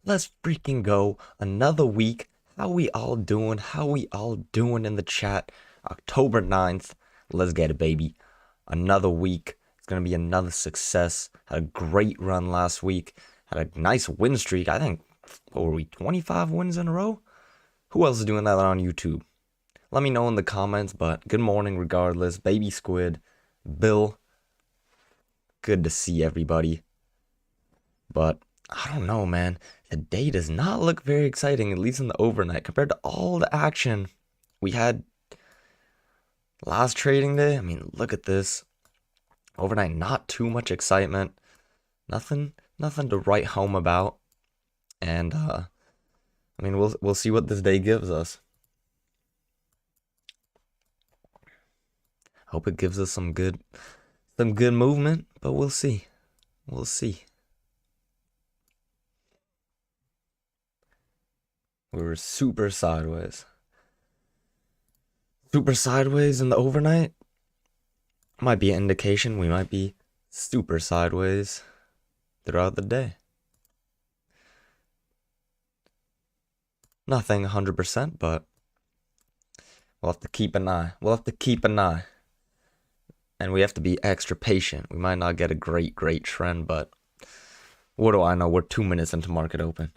Let's freaking go. Another week. How we all doing? How we all doing in the chat? October 9th. Let's get it, baby. Another week. It's going to be another success. Had a great run last week. Had a nice win streak. I think, what were we, 25 wins in a row? Who else is doing that on YouTube? Let me know in the comments, but good morning regardless. Baby Squid, Bill, good to see everybody. But I don't know, man. The day does not look very exciting, at least in the overnight, compared to all the action we had last trading day. I mean, look at this. Overnight, not too much excitement. Nothing to write home about. And I mean, we'll see what this day gives us. Hope it gives us some good movement, but we'll see. We'll see. We were super sideways. Super sideways in the overnight might be an indication we might be super sideways throughout the day. Nothing 100%, but we'll have to keep an eye. We'll have to keep an eye. And we have to be extra patient. We might not get a great trend, but what do I know? We're 2 minutes into market open.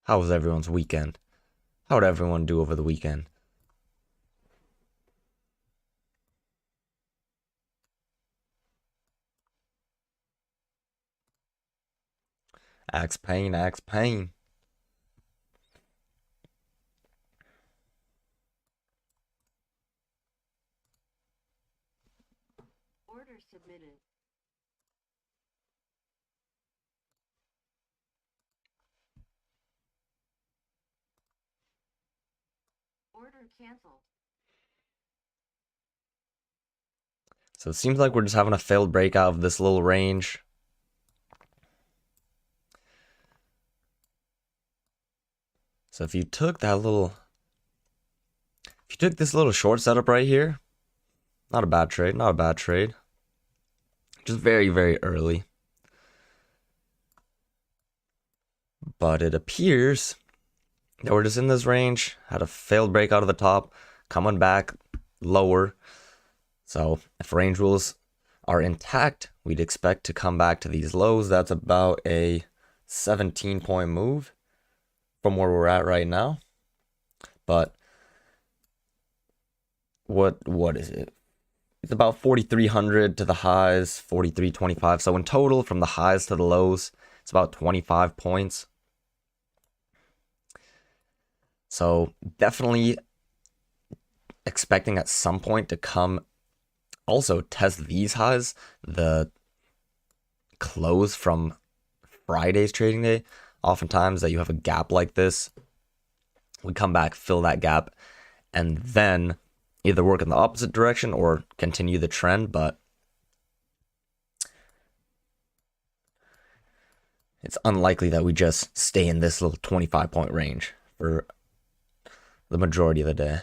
How was everyone's weekend? How did everyone do over the weekend? Axe pain, axe pain. Order submitted. Order canceled. So it seems like we're just having a failed breakout of this little range. So if you took this little short setup right here, not a bad trade, not a bad trade. Just very early. But it appears that we're just in this range, had a failed breakout of the top, coming back lower. So if range rules are intact, we'd expect to come back to these lows. That's about a 17-point move from where we're at right now. But what is it? It's about 4,300 to the highs, 4,325. So in total, from the highs to the lows, it's about 25 points. So definitely expecting at some point to come also test these highs. The close from Friday's trading day, oftentimes that you have a gap like this, we come back, fill that gap, and then either work in the opposite direction or continue the trend. But it's unlikely that we just stay in this little 25-point range for the majority of the day.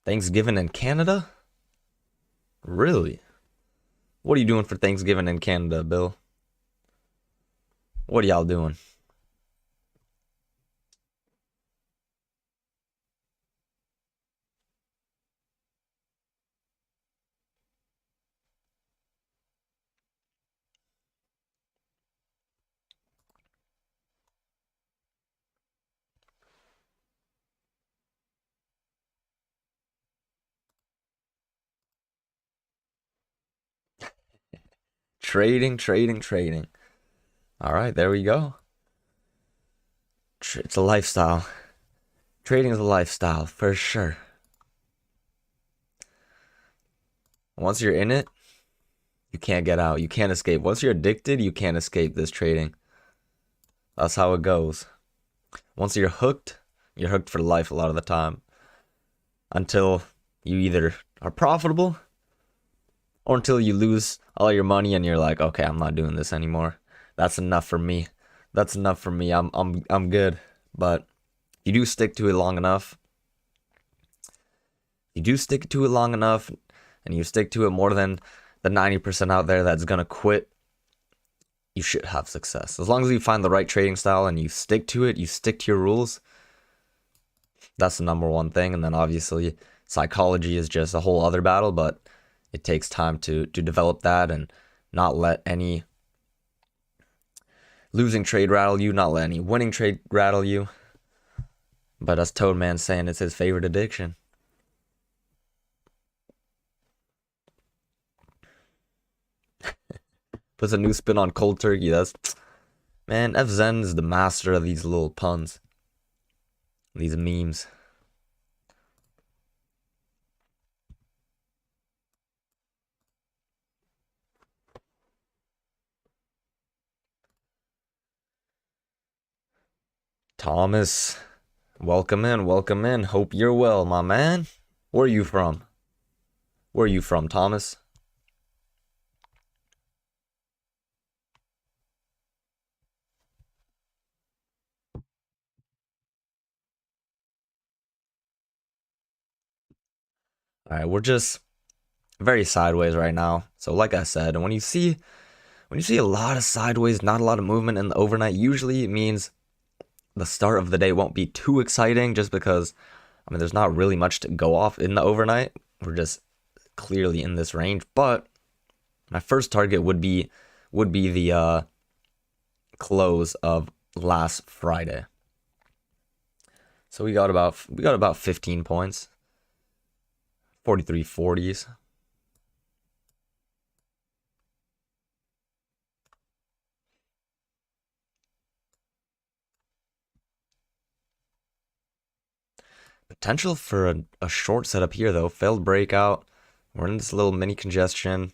Thanksgiving in Canada? Really? What are you doing for Thanksgiving in Canada, Bill? What are y'all doing? Trading. All right, there we go. It's a lifestyle. Trading is a lifestyle, for sure. Once you're in it, you can't get out. You can't escape. Once you're addicted, you can't escape this trading. That's how it goes. Once you're hooked, You're hooked for life a lot of the time until you either are profitable or until you lose all your money and you're like, okay, I'm not doing this anymore. That's enough for me. That's enough for me. I'm good. But you do stick to it long enough. You do stick to it long enough, and you stick to it more than the 90% out there that's gonna quit. You should have success as long as you find the right trading style and you stick to it. You stick to your rules. That's the number one thing. And then obviously psychology is just a whole other battle, but it takes time to develop that and not let any losing trade rattle you, not let any winning trade rattle you. But as Toadman's saying, it's his favorite addiction. Puts a new spin on cold turkey. That's, man, FZen is the master of these little puns, these memes. Thomas, welcome in, welcome in. Hope you're well, my man. Where are you from? Where are you from, Thomas? All right, we're just very sideways right now. So like I said, and when you see a lot of sideways, not a lot of movement in the overnight, usually it means the start of the day won't be too exciting just because, I mean, there's not really much to go off in the overnight. We're just clearly in this range, but my first target would be the close of last Friday. So we got about 15 points. 43.40s. Potential for a short setup here, though. Failed breakout. We're in this little mini congestion.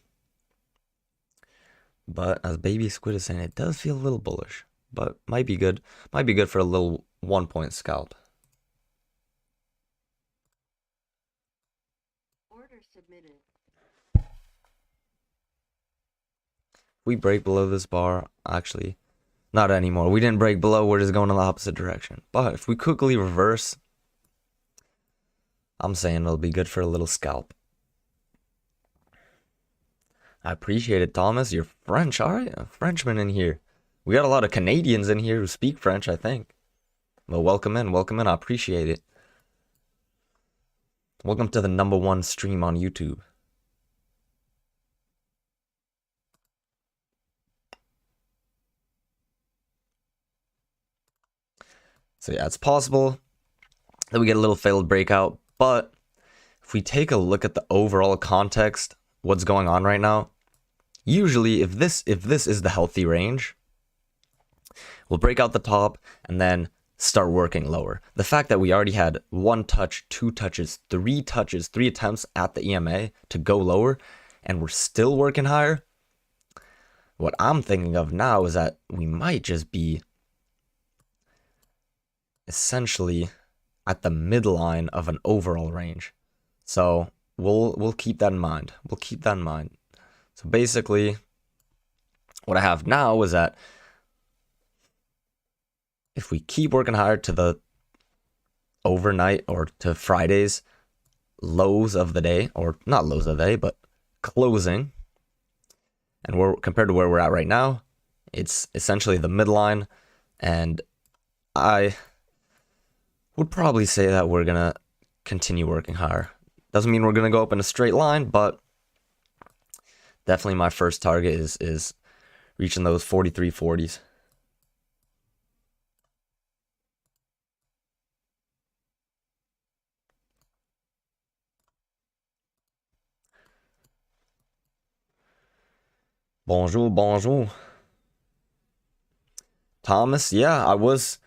But as Baby Squid is saying, it does feel a little bullish. But might be good. Might be good for a little 1-point scalp. Order submitted. We break below this bar. Actually, not anymore. We didn't break below. We're just going in the opposite direction. But if we quickly reverse, I'm saying it'll be good for a little scalp. I appreciate it, Thomas. You're French. All right, a Frenchman in here. We got a lot of Canadians in here who speak French, I think. Well, welcome in. Welcome in. I appreciate it. Welcome to the #1 stream on YouTube. So yeah, it's possible that we get a little failed breakout, but if we take a look at the overall context, what's going on right now, usually if this is the healthy range, we'll break out the top and then start working lower. The fact that we already had 1 touch, 2 touches, 3 touches, 3 attempts at the EMA to go lower, and we're still working higher, what I'm thinking of now is that we might just be essentially at the midline of an overall range. So we'll keep that in mind. We'll keep that in mind. So basically, what I have now is that if we keep working higher to the overnight or to Friday's lows of the day, or not lows of the day, but closing, and we're compared to where we're at right now, it's essentially the midline, and I would probably say that we're gonna continue working higher. Doesn't mean we're gonna go up in a straight line, but definitely my first target is reaching those 43.40s. Bonjour, bonjour. Thomas, yeah, I was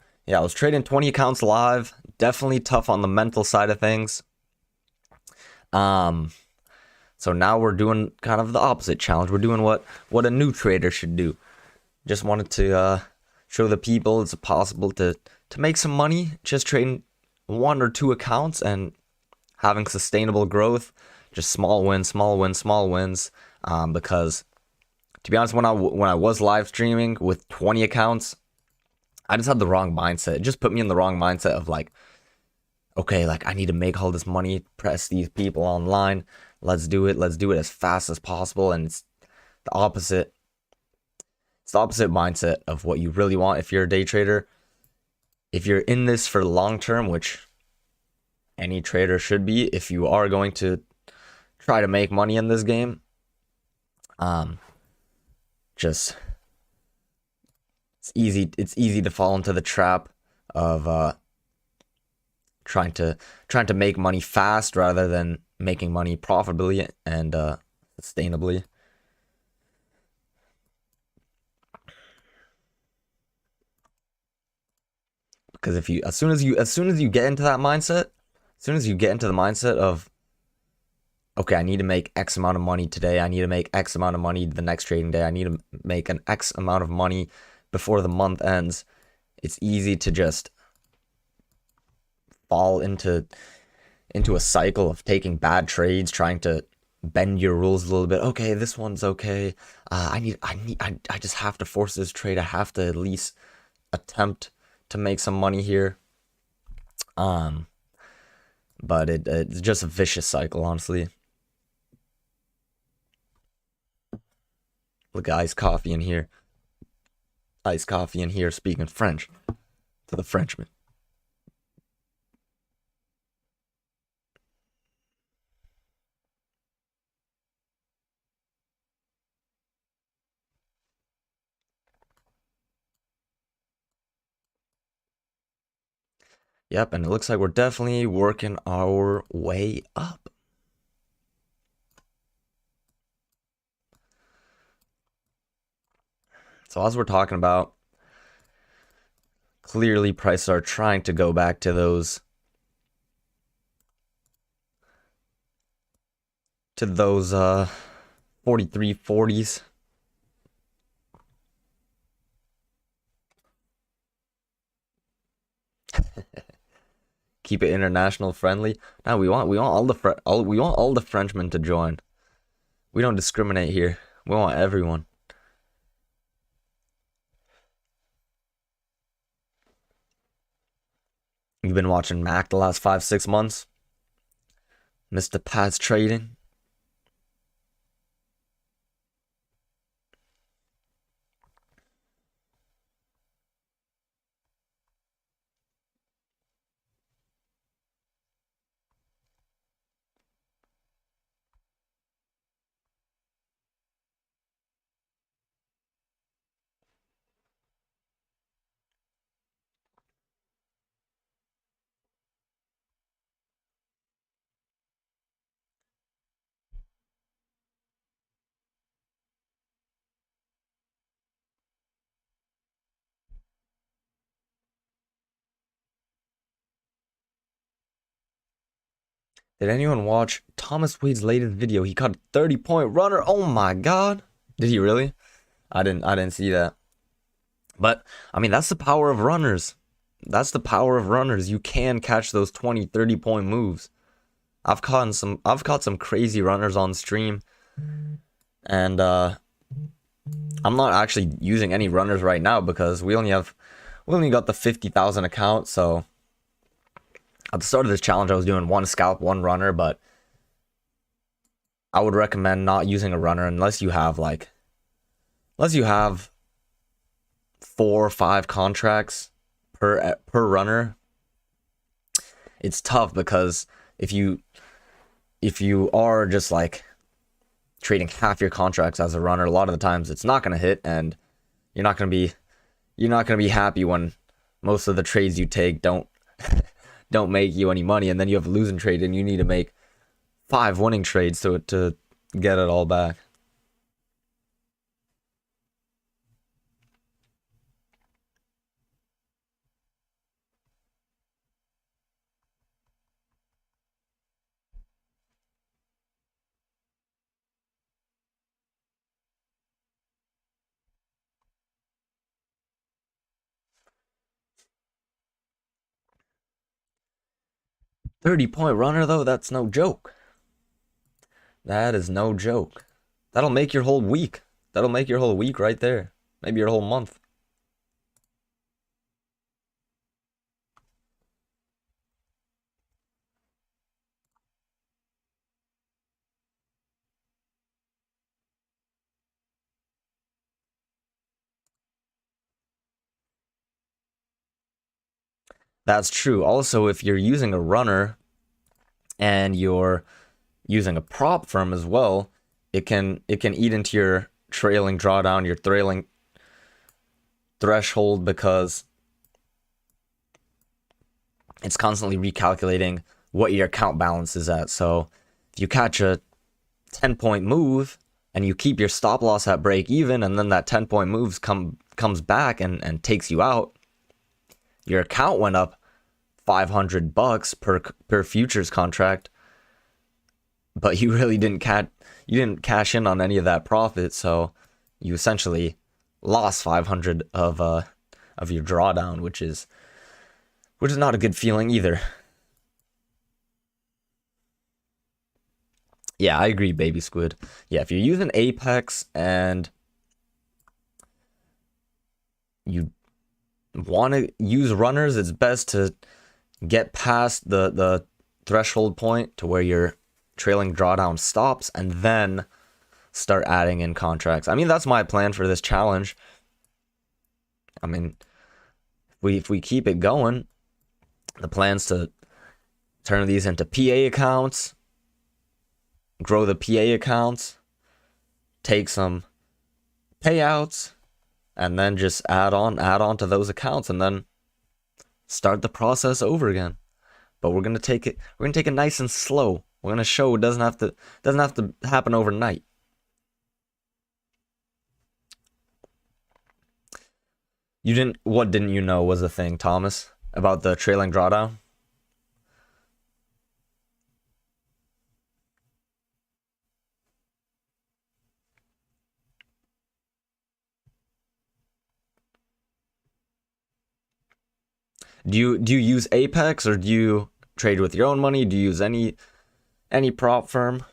trading 20 accounts live. Definitely tough on the mental side of things. So now we're doing kind of the opposite challenge. We're doing what a new trader should do. Just wanted to show the people it's possible to make some money just trading one or two accounts and having sustainable growth, just small wins, small wins, small wins. Because to be honest, when I was live streaming with 20 accounts, I just had the wrong mindset. It just put me in the wrong mindset of like, okay, like I need to make all this money, press these people online. Let's do it. Let's do it as fast as possible. And it's the opposite. It's the opposite mindset of what you really want if you're a day trader. If you're in this for the long term, which any trader should be, if you are going to try to make money in this game, um, just it's easy to fall into the trap of trying to make money fast rather than making money profitably and sustainably. Because if you as soon as you get into that mindset, as soon as you get into the mindset of, okay, I need to make X amount of money today, I need to make X amount of money the next trading day, I need to make an X amount of money before the month ends, it's easy to just fall into a cycle of taking bad trades, trying to bend your rules a little bit. Okay, this one's okay. I just have to force this trade. I have to at least attempt to make some money here. Um, but it's just a vicious cycle, honestly. Look, iced coffee in here. Iced coffee in here, speaking French to the Frenchman. Yep, and it looks like we're definitely working our way up. So as we're talking about, clearly prices are trying to go back to those 4340s. Keep it international friendly. Now we want all the Frenchmen to join. We don't discriminate here. We want everyone. You've been watching Mac the last 5 6 months. Mr. Pat's trading. Did anyone watch Thomas Wade's latest video? He caught a 30-point runner. Oh my god. Did he really? I didn't see that. But I mean, that's the power of runners. That's the power of runners. You can catch those 20, 30-point moves. I've caught some crazy runners on stream, and I'm not actually using any runners right now because we only got the 50,000 account. So at the start of this challenge, I was doing one scalp, one runner, but I would recommend not using a runner unless you have 4 or 5 contracts per runner. It's tough because if you are just like trading half your contracts as a runner, a lot of the times it's not going to hit, and you're not going to be happy when most of the trades you take don't make you any money, and then you have a losing trade and you need to make 5 winning trades to get it all back. 30-point runner, though, that's no joke. That is no joke. That'll make your whole week. That'll make your whole week right there. Maybe your whole month. That's true. Also, if you're using a runner and you're using a prop firm as well, it can eat into your trailing drawdown, your trailing threshold, because it's constantly recalculating what your account balance is at. So if you catch a 10-point move and you keep your stop loss at break even, and then that 10-point move comes back and takes you out, your account went up $500 per futures contract, but you really didn't cash in on any of that profit, so you essentially lost 500 of your drawdown, which is not a good feeling either. Yeah, I agree, baby squid. Yeah, if you're using Apex and you want to use runners, it's best to get past the threshold point to where your trailing drawdown stops and then start adding in contracts. I mean, that's my plan for this challenge. I mean, if we keep it going, the plan's to turn these into PA accounts, grow the PA accounts, take some payouts, and then just add on to those accounts, and then start the process over again. But we're gonna take it nice and slow. We're gonna show it doesn't have to happen overnight. What didn't you know was a thing, Thomas, about the trailing drawdown? Do you use Apex, or do you trade with your own money? Do you use any prop firm?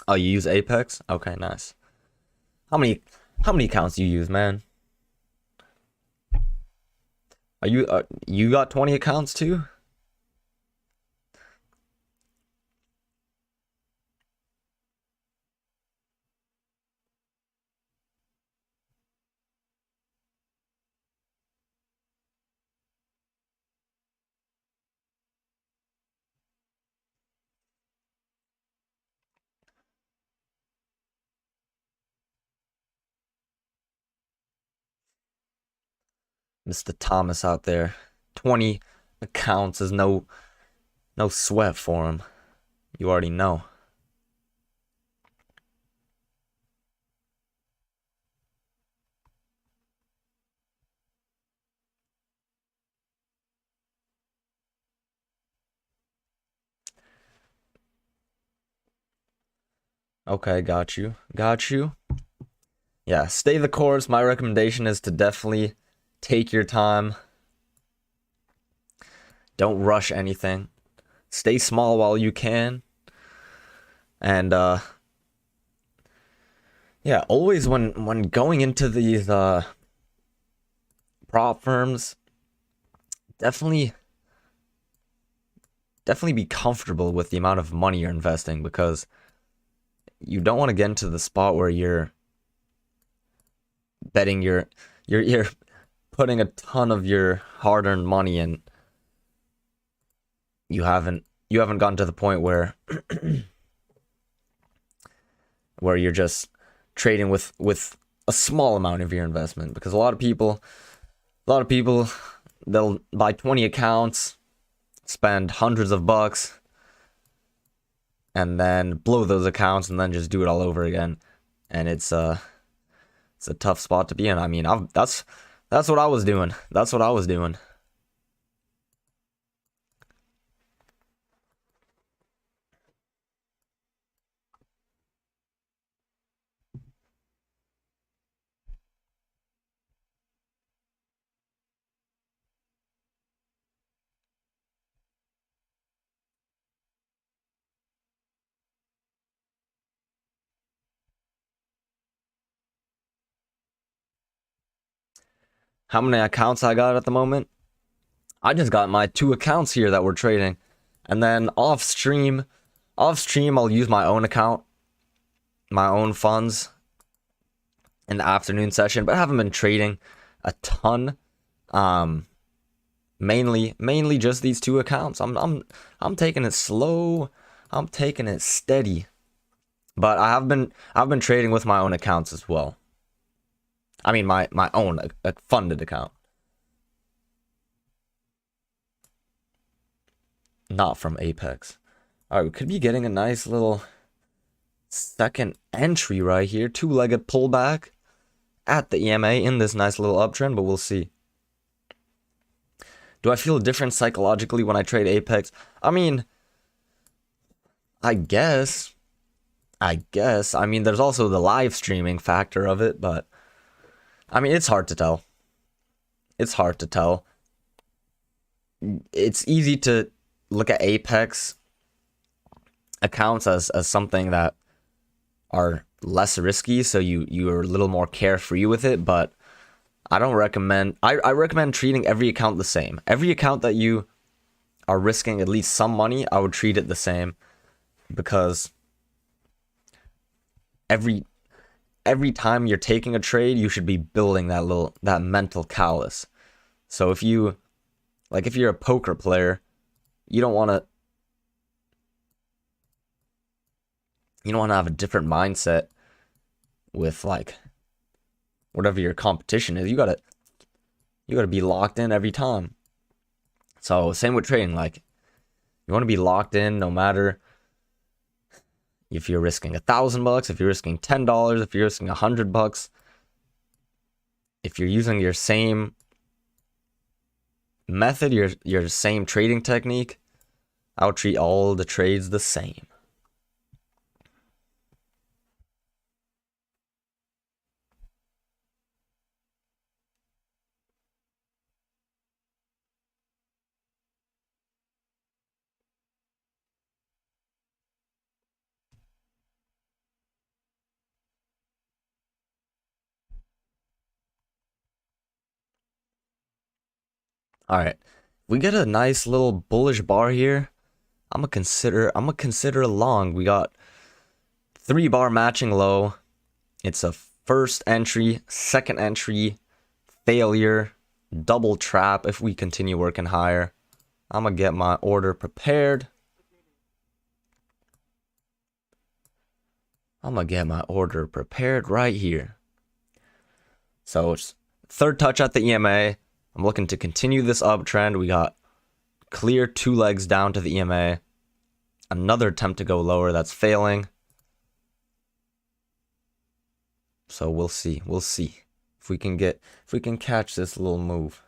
Oh, you use Apex? Okay, nice. How many accounts do you use, man? Are you got 20 accounts too? Mr. Thomas out there. 20 accounts is no sweat for him. You already know. Okay, got you. Got you. Yeah, stay the course. My recommendation is to definitely take your time. Don't rush anything. Stay small while you can. And yeah, always when going into these prop firms, definitely be comfortable with the amount of money you're investing, because you don't want to get into the spot where you're betting you're putting a ton of your hard-earned money in. You haven't gotten to the point where you're just trading with a small amount of your investment, because a lot of people they'll buy 20 accounts, spend hundreds of bucks, and then blow those accounts and then just do it all over again. And it's a tough spot to be in. I mean, that's what I was doing. That's what I was doing. how many accounts I got at the moment. I just got my 2 accounts here that we're trading. And then off stream I'll use my own account, my own funds in the afternoon session, but I haven't been trading a ton. Um mainly just these 2 accounts. I'm taking it slow. I'm taking it steady. But I've been trading with my own accounts as well. I mean my own a funded account. Not from Apex. Alright, we could be getting a nice little second entry right here. Two-legged pullback at the EMA in this nice little uptrend, but we'll see. Do I feel different psychologically when I trade Apex? I mean, I guess. I mean, there's also the live streaming factor of it, but I mean, it's hard to tell. It's hard to tell. It's easy to look at Apex accounts as something that are less risky, so you're a little more carefree with it, but I don't recommend I recommend treating every account the same. Every account that you are risking at least some money, I would treat it the same, because every time you're taking a trade, you should be building that mental callus. So if you're a poker player, you don't want to have a different mindset with like whatever your competition is. You gotta be locked in every time. So same with trading, like you want to be locked in no matter if you're risking $1,000, if you're risking $10, if you're risking $100, if you're using your same method, your same trading technique, I would treat all the trades the same. All right, we get a nice little bullish bar here. I'm gonna consider a long. We got 3 bar matching low. It's a first entry, second entry, failure, double trap if we continue working higher. I'm gonna get my order prepared. Right here. So it's third touch at the EMA. I'm looking to continue this uptrend. We got clear 2 legs down to the EMA. Another attempt to go lower, that's failing. So we'll see if we can catch this little move.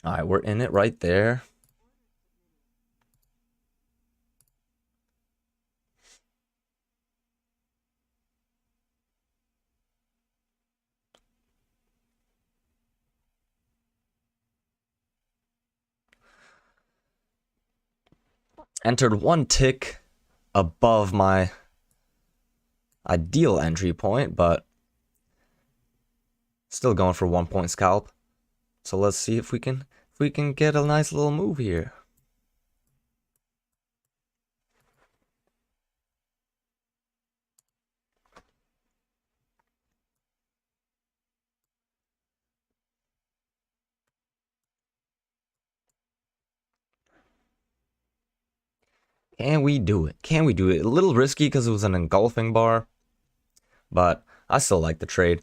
All right, we're in it right there. Entered 1 tick above my ideal entry point, but still going for 1 point scalp. So let's see if we can get a nice little move here. Can we do it? A little risky because it was an engulfing bar, but I still like the trade.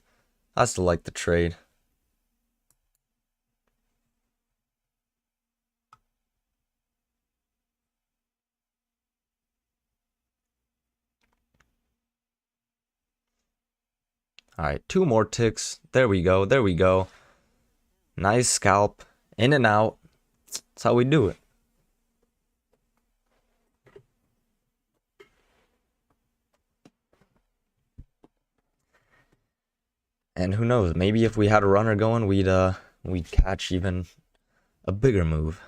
All right, 2 more ticks. There we go. Nice scalp, in and out. That's how we do it. And who knows, maybe if we had a runner going, we'd we'd catch even a bigger move.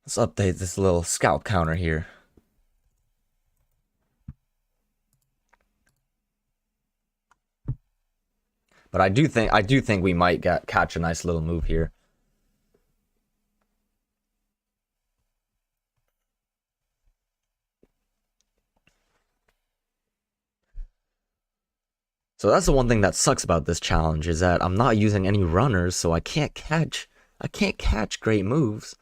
Let's update this little scalp counter here. But I do think we might catch a nice little move here. So that's the one thing that sucks about this challenge is that I'm not using any runners, so I can't catch great moves.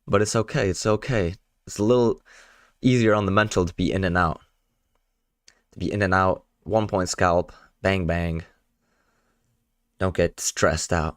But it's okay, it's okay. It's a little easier on the mental to be in and out. To be in and out, 1 point scalp, bang bang. Don't get stressed out.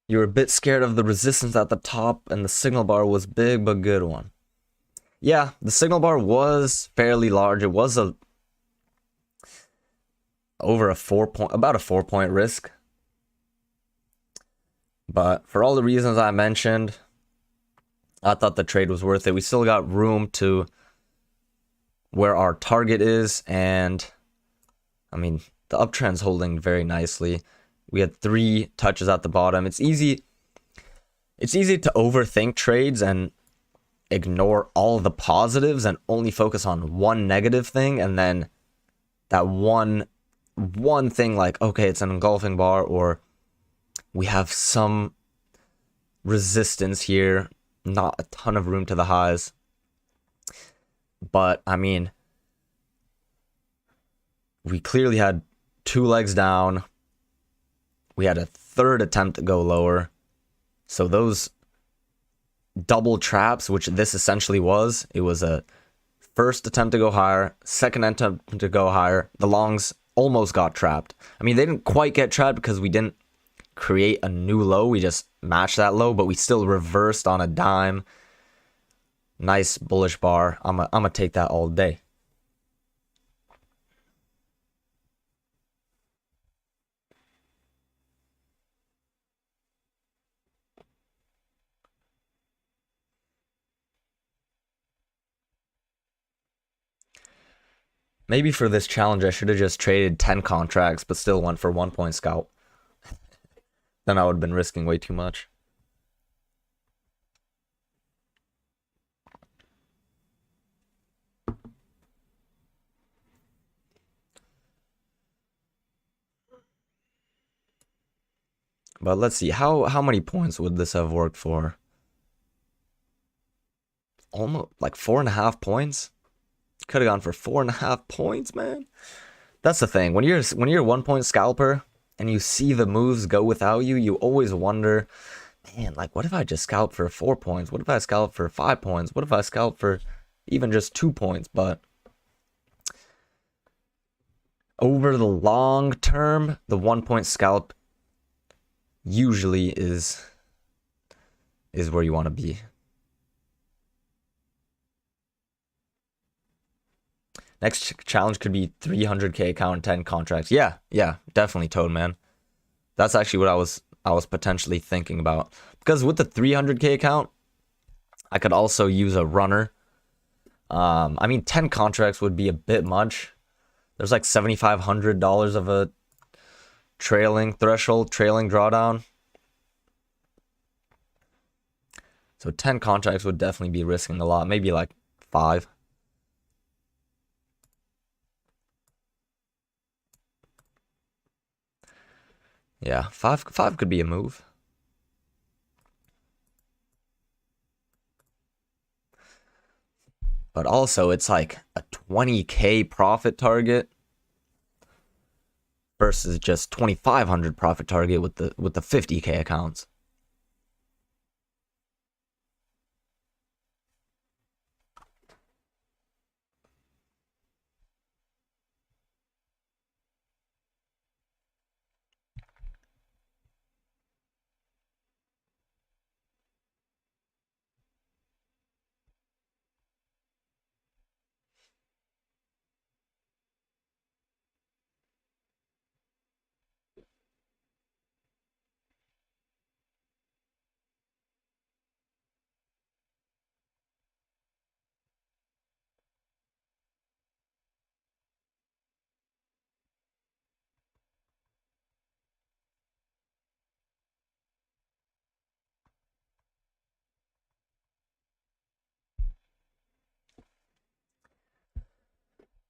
You were a bit scared of the resistance at the top, and the signal bar was big but good one. Yeah, the signal bar was fairly large. It was about a 4 point risk. But for all the reasons I mentioned, I thought the trade was worth it. We still got room to where our target is, and I mean, the uptrend's holding very nicely. We had 3 touches at the bottom. It's easy to overthink trades and ignore all the positives and only focus on one negative thing, and then that one thing, like, okay, it's an engulfing bar, or we have some resistance here, not a ton of room to the highs. But I mean, we clearly had 2 legs down. We had a 3rd attempt to go lower. So those double traps, which this essentially was, it was a first attempt to go higher, second attempt to go higher. The longs almost got trapped. I mean, they didn't quite get trapped because we didn't create a new low. We just matched that low, but we still reversed on a dime. Nice bullish bar. I'm gonna take that all day. Maybe for this challenge, I should have just traded 10 contracts, but still went for 1 point scalp. Then I would have been risking way too much. But let's see, how many points would this have worked for? Almost like 4.5 points. Could have gone for 4.5 points, man. That's the thing. When you're a 1 point scalper and you see the moves go without you, you always wonder, man, like, what if I just scalp for 4 points? What if I scalp for 5 points? What if I scalp for even just 2 points? But over the long term, the 1 point scalp usually is where you want to be. Next challenge could be 300k account and 10 contracts. Yeah, definitely, Toad Man. That's actually what I was potentially thinking about, because with the 300k account, I could also use a runner. I mean, 10 contracts would be a bit much. There's like $7,500 of a trailing threshold, trailing drawdown. So 10 contracts would definitely be risking a lot. Maybe like 5. Yeah, 5 could be a move. But also, it's like a 20k profit target versus just 2,500 profit target with the 50k accounts.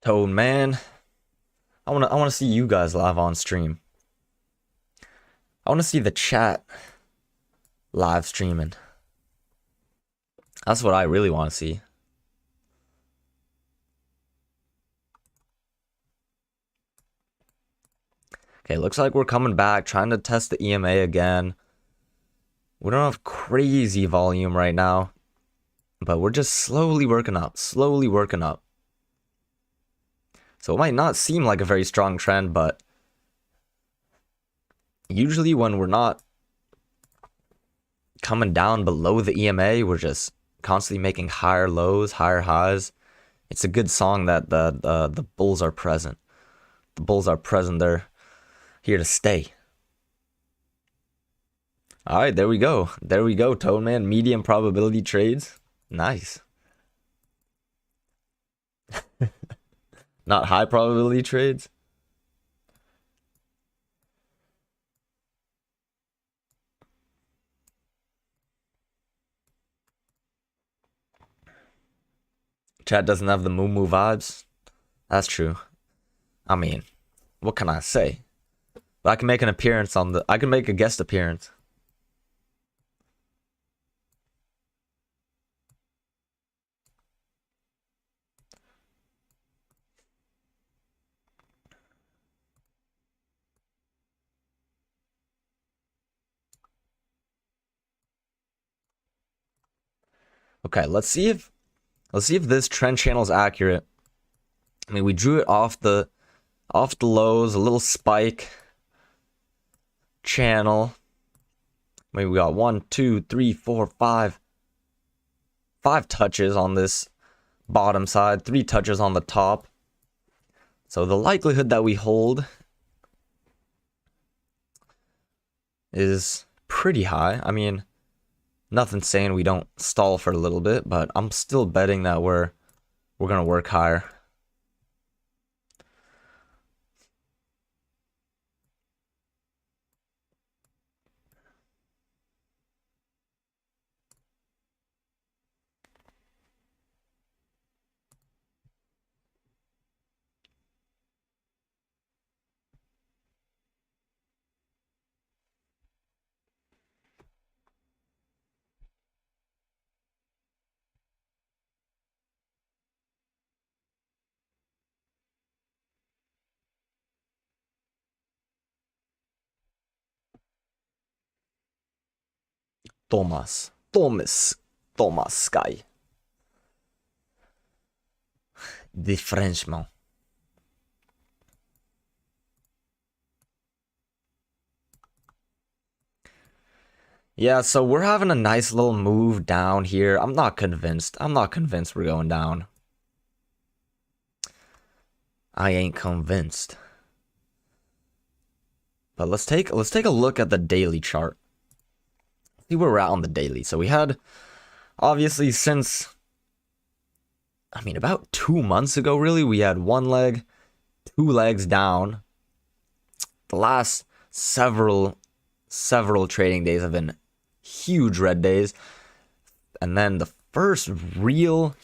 Toad man, I wanna see you guys live on stream. I wanna see the chat live streaming. That's what I really want to see. Okay, looks like we're coming back, trying to test the EMA again. We don't have crazy volume right now, but we're just slowly working up, slowly working up. So it might not seem like a very strong trend, but usually when we're not coming down below the EMA, we're just constantly making higher lows, higher highs. It's a good song that the bulls are present. The bulls are present. They're here to stay. All right, there we go. There we go, Toad Man. Medium probability trades. Nice. Not high probability trades. Chat doesn't have the moo moo vibes. That's true. I mean, what can I say? But I can make an appearance on the. I can make a guest appearance. Okay, let's see if this trend channel is accurate. I mean, we drew it off the lows, a little spike channel. I mean, we got 1, 2, 3, 4, 5 touches on this bottom side, 3 touches on the top. So the likelihood that we hold is pretty high. I mean, nothing saying we don't stall for a little bit, but I'm still betting that we're gonna work higher. Thomas Sky. The Frenchman. Yeah, so we're having a nice little move down here. I'm not convinced. I'm not convinced we're going down. I ain't convinced. But let's take a look at the daily chart. See where we're at on the daily. So we had, obviously, since, I mean, about 2 months ago, really, we had 1 leg, 2 legs down. The last several trading days have been huge red days. And then the first real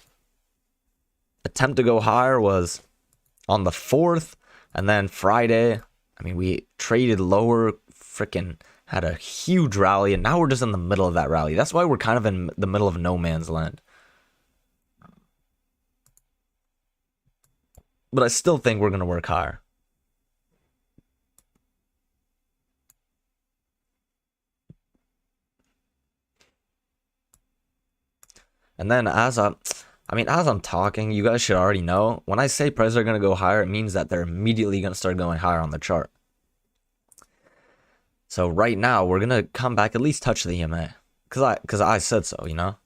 attempt to go higher was on the 4th. And then Friday, I mean, we traded lower, freaking had a huge rally, and now we're just in the middle of that rally. That's why we're kind of in the middle of no man's land. But I still think we're going to work higher. And then as I'm talking, you guys should already know, when I say prices are going to go higher, it means that they're immediately going to start going higher on the chart. So right now, we're going to come back, at least touch the EMA. Because I said so, you know?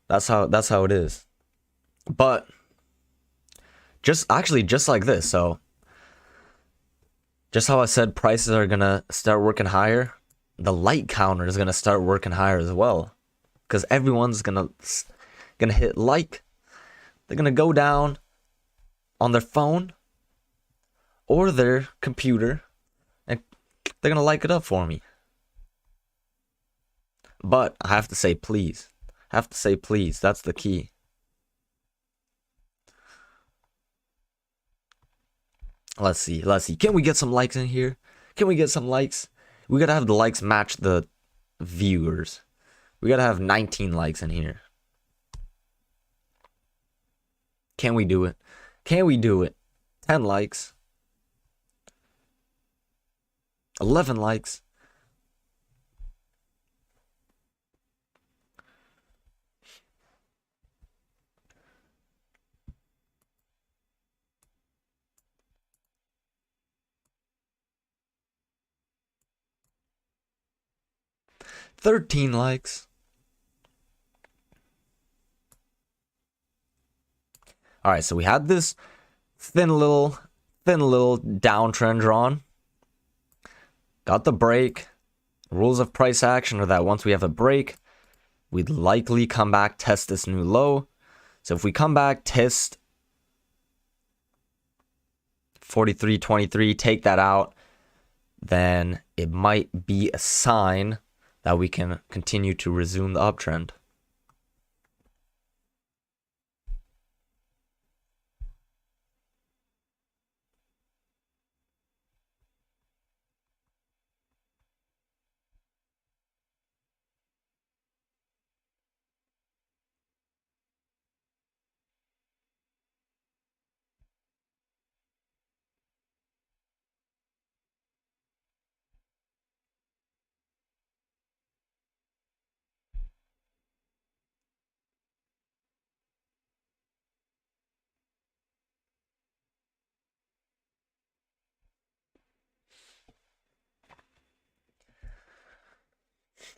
That's how it is. But just like this, so just how I said prices are going to start working higher, the light counter is going to start working higher as well. Because everyone's gonna hit like. They're gonna go down on their phone or their computer, and they're gonna like it up for me. But I have to say please. That's the key. Let's see. Let's see. Can we get some likes in here? Can we get some likes? We gotta have the likes match the viewers. We gotta have 19 likes in here. Can we do it? Can we do it? 10 likes. 11 likes. $13 likes. All right, so we had this thin little downtrend drawn. Got the break. Rules of price action are that once we have a break, we'd likely come back, test this new low. So if we come back, test 43.23, take that out, then it might be a sign that we can continue to resume the uptrend.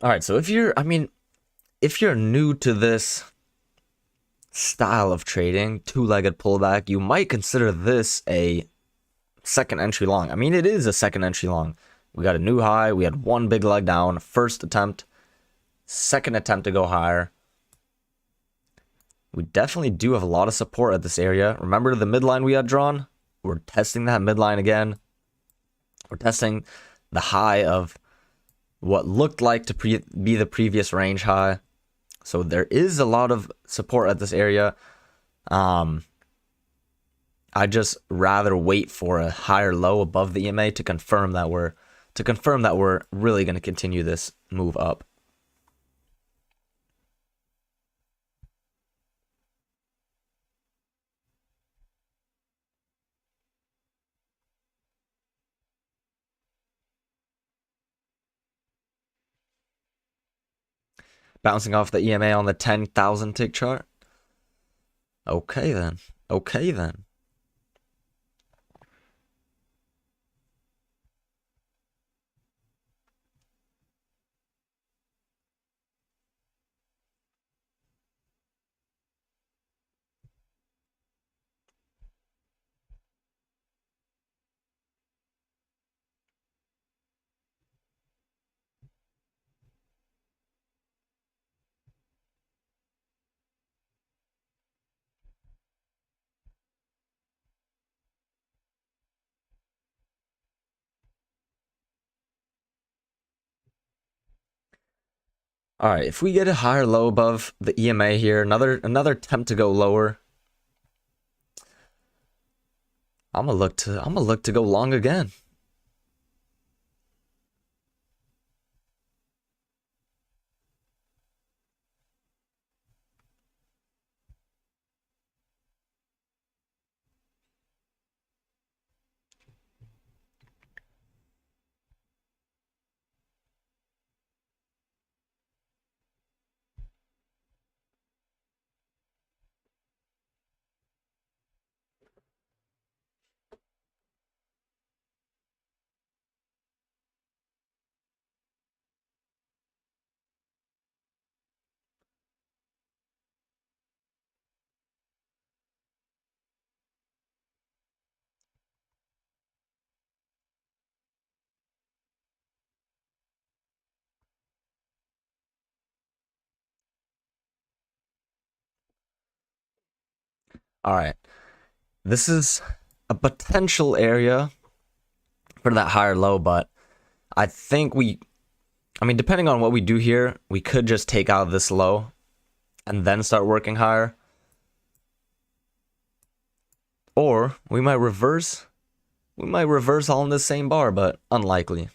All right, so if you're new to this style of trading, two-legged pullback, you might consider this a second entry long. I mean, it is a second entry long. We got a new high. We had one big leg down. First attempt. Second attempt to go higher. We definitely do have a lot of support at this area. Remember the midline we had drawn? We're testing that midline again. We're testing the high of what looked like to be the previous range high. So there is a lot of support at this area. I just rather wait for a higher low above the EMA to confirm that we're really going to continue this move up. Bouncing off the EMA on the 10,000 tick chart. Okay then. Okay then. All right, if we get a higher low above the EMA here, another attempt to go lower, I'm gonna look to go long again. All right, this is a potential area for that higher low, but I think depending on what we do here, we could just take out this low and then start working higher. Or we might reverse We might reverse all in the same bar, but unlikely.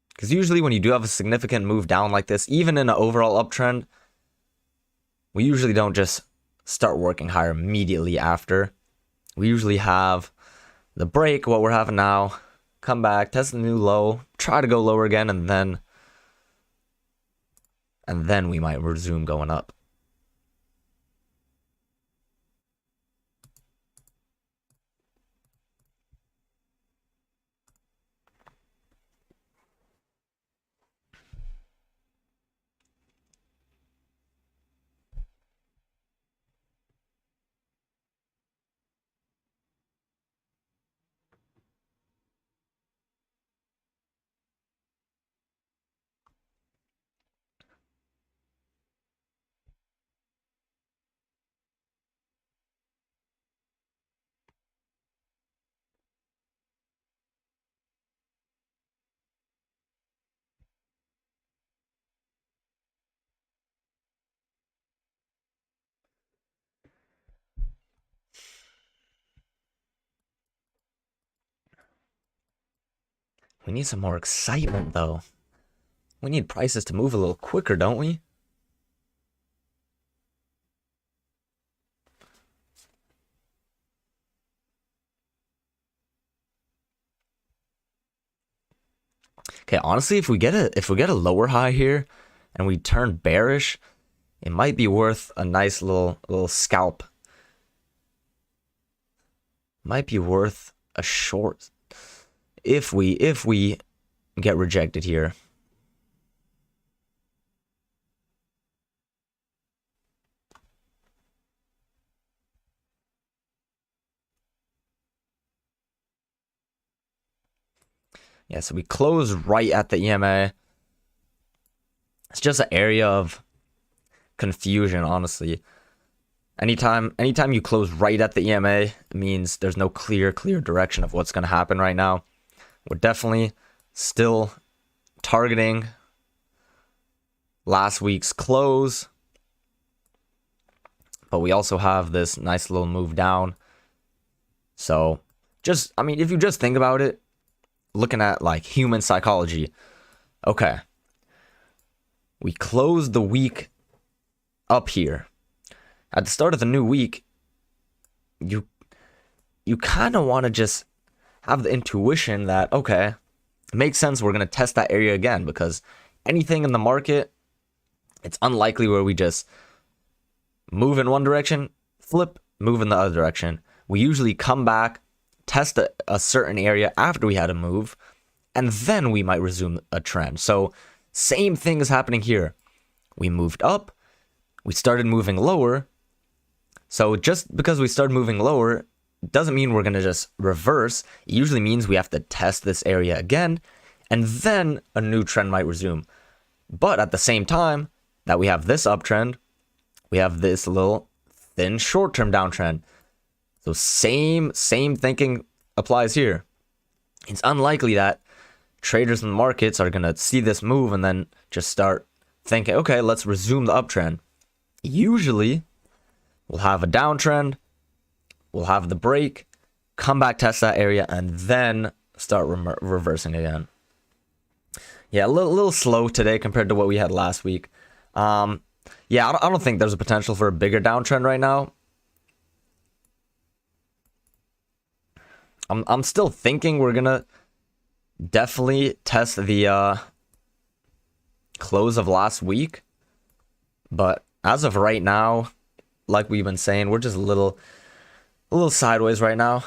Because usually when you do have a significant move down like this, even in an overall uptrend, we usually don't just start working higher immediately after. We usually have the break, what we're having now, come back, test the new low, try to go lower again, and then we might resume going up. We need some more excitement, though. We need prices to move a little quicker, don't we? Okay, honestly, if we get a lower high here and we turn bearish, it might be worth a nice little scalp. Might be worth a short if we get rejected here. Yeah, so we close right at the EMA. It's just an area of confusion, honestly. Anytime you close right at the EMA, it means there's no clear direction of what's going to happen right now. We're definitely still targeting last week's close, but we also have this nice little move down. So I mean, if you just think about it, looking at like human psychology, okay, we closed the week up here. At the start of the new week, you kind of want to just have the intuition that, okay, it makes sense, we're going to test that area again, because anything in the market, it's unlikely where we just move in one direction, flip, move in the other direction. We usually come back, test a certain area after we had a move, and then we might resume a trend. So same thing is happening here. We moved up, we started moving lower. So just because we started moving lower doesn't mean we're going to just reverse. It usually means we have to test this area again, and then a new trend might resume. But at the same time that we have this uptrend, we have this little thin short-term downtrend. So same thinking applies here. It's unlikely that traders in the markets are going to see this move and then just start thinking, okay, let's resume the uptrend. Usually, we'll have a downtrend, we'll have the break, come back, test that area, and then start reversing again. Yeah, a little slow today compared to what we had last week. Yeah, I don't think there's a potential for a bigger downtrend right now. I'm still thinking we're gonna definitely test the close of last week, but as of right now, like we've been saying, we're just a little sideways right now.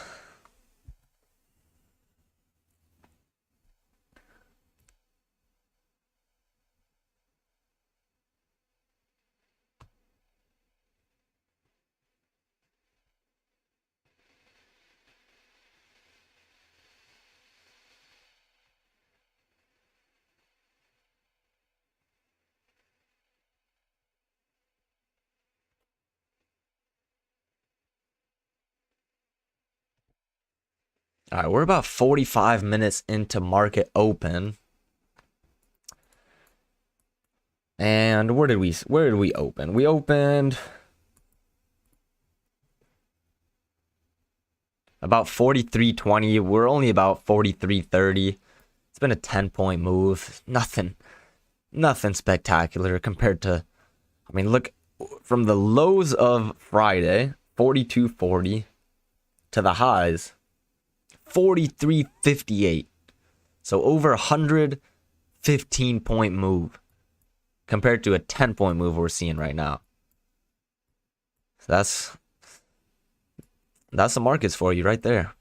All right, we're about 45 minutes into market open. And where did we open? We opened About 43.20. We're only about 43.30. It's been a 10-point move. Nothing spectacular compared to, I mean, look, from the lows of Friday, 42.40, to the highs, 43.58. So over 115-point move compared to a 10-point move we're seeing right now. So that's the markets for you right there.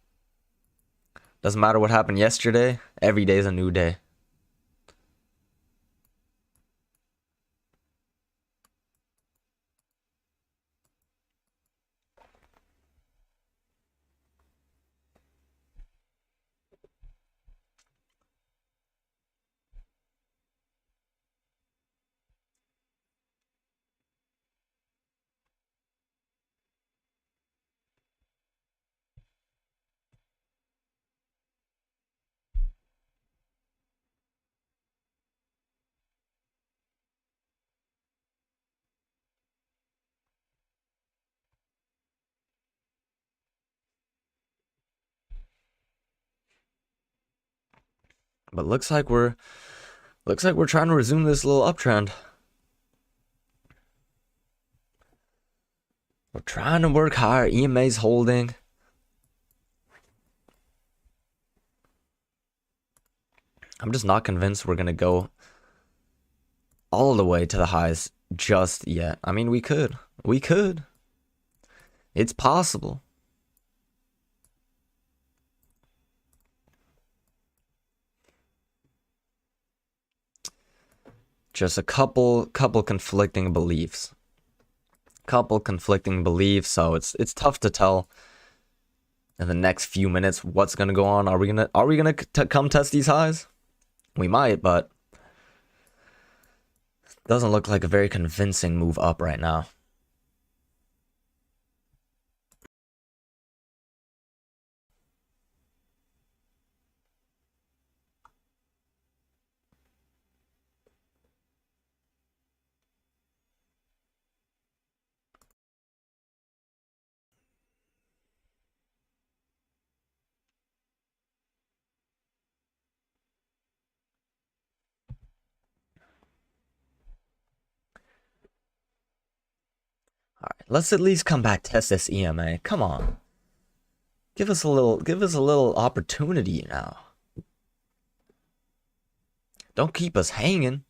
Doesn't matter what happened yesterday. Every day is a new day. But looks like we're trying to resume this little uptrend. We're trying to work higher. EMA's holding. I'm just not convinced we're gonna go all the way to the highs just yet. I mean, we could. It's possible. Just a couple conflicting beliefs. So it's tough to tell in the next few minutes what's gonna go on. Are we gonna come test these highs? We might, but doesn't look like a very convincing move up right now. All right, let's at least come back test this EMA. Come on. Give us a little opportunity now. Don't keep us hanging.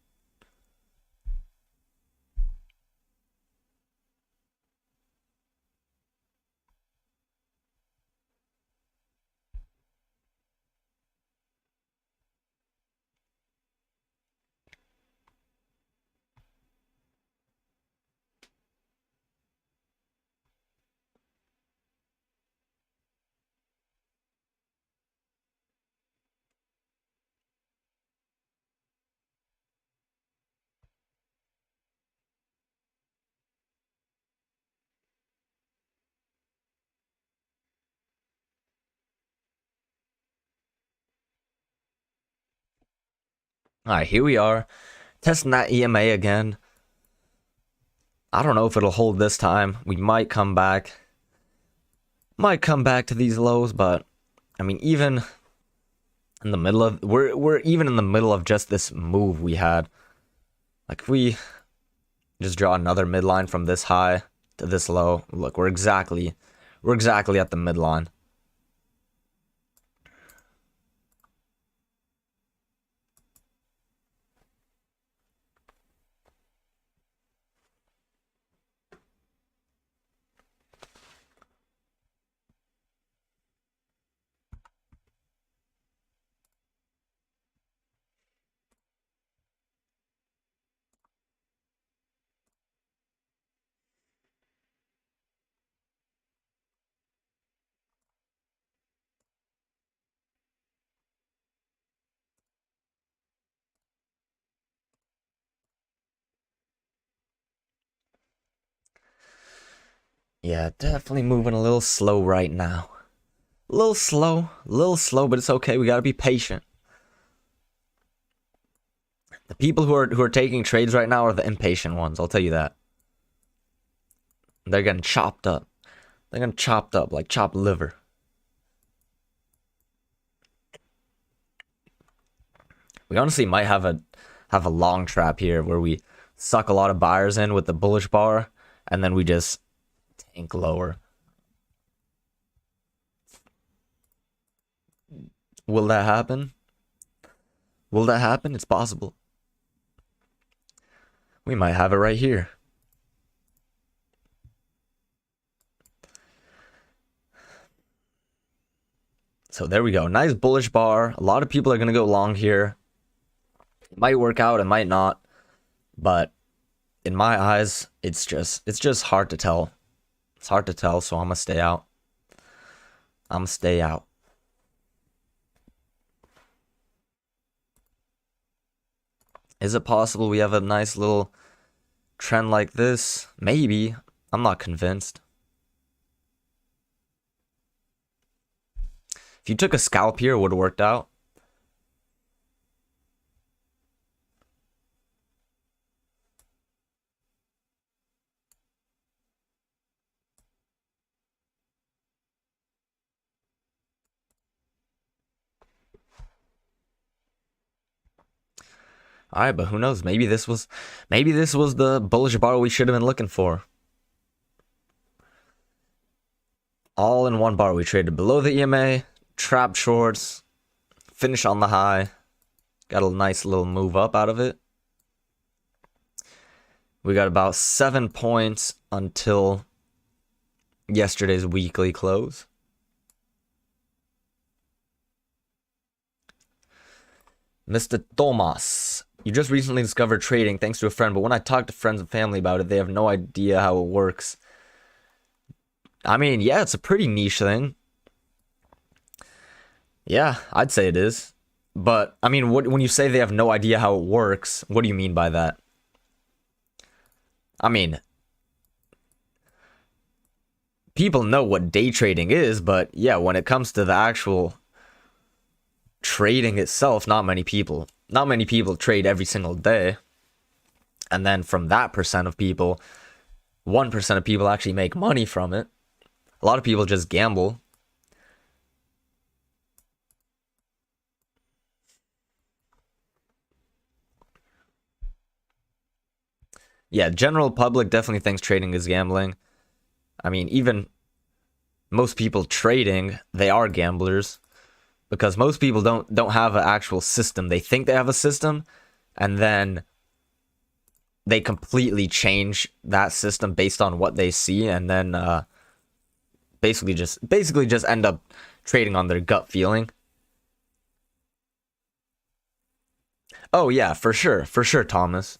All right, here we are. Testing that EMA again. I don't know if it'll hold this time. We might come back. Might come back to these lows, but I mean, even in the middle of we're even in the middle of just this move we had. Like if we just draw another midline from this high to this low, look, we're exactly at the midline. Yeah, definitely moving a little slow right now. A little slow, but it's okay. We gotta be patient. The people who are taking trades right now are the impatient ones. I'll tell you that. They're getting chopped up. They're getting chopped up like chopped liver. We honestly might have a long trap here where we suck a lot of buyers in with the bullish bar and then we just tank lower. Will that happen? Will that happen? It's possible. We might have it right here. So there we go. Nice bullish bar. A lot of people are going to go long here. It might work out, it might not. But in my eyes, it's just hard to tell. It's hard to tell, so I'm going to stay out. I'm going to stay out. Is it possible we have a nice little trend like this? Maybe. I'm not convinced. If you took a scalp here, it would have worked out. All right, but who knows? Maybe this was the bullish bar we should have been looking for. All in one bar. We traded below the EMA, trapped shorts, finish on the high, got a nice little move up out of it. We got about 7 points until yesterday's weekly close. Mr. Thomas, you just recently discovered trading thanks to a friend, but when I talk to friends and family about it, they have no idea how it works. I mean, yeah, it's a pretty niche thing. Yeah, I'd say it is. But, I mean, when you say they have no idea how it works, what do you mean by that? I mean, people know what day trading is, but yeah, when it comes to the actual trading itself, not many people trade every single day. And then from that percent of people, 1% of people actually make money from it. A lot of people just gamble. Yeah, general public definitely thinks trading is gambling. I mean, even most people trading, they are gamblers because most people don't have an actual system. They think they have a system and then they completely change that system based on what they see and then basically just end up trading on their gut feeling. Oh yeah, for sure, Thomas.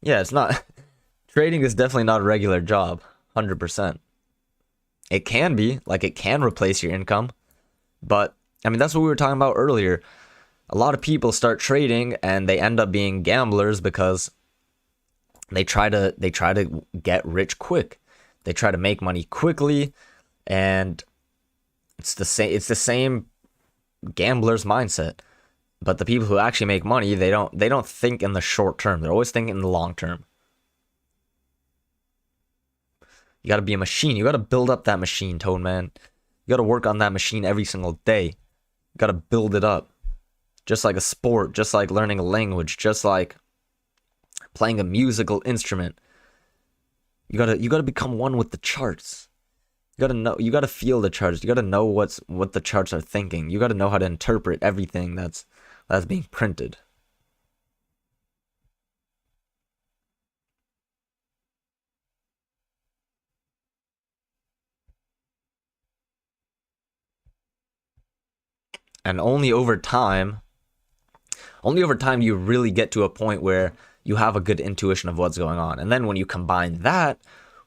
Yeah, it's not trading is definitely not a regular job, 100%. It can be, like it can replace your income, but I mean that's what we were talking about earlier. A lot of people start trading and they end up being gamblers because they try to get rich quick. They try to make money quickly, and it's the same gambler's mindset. But the people who actually make money, they don't think in the short term. They're always thinking in the long term. You got to be a machine. You got to build up that machine, Toad Man. You got to work on that machine every single day. You got to build it up. Just like a sport, just like learning a language, just like playing a musical instrument. You got to become one with the charts. You got to know, you got to feel the charts. You got to know what the charts are thinking. You got to know how to interpret everything that's being printed. And only over time do you really get to a point where you have a good intuition of what's going on. And then when you combine that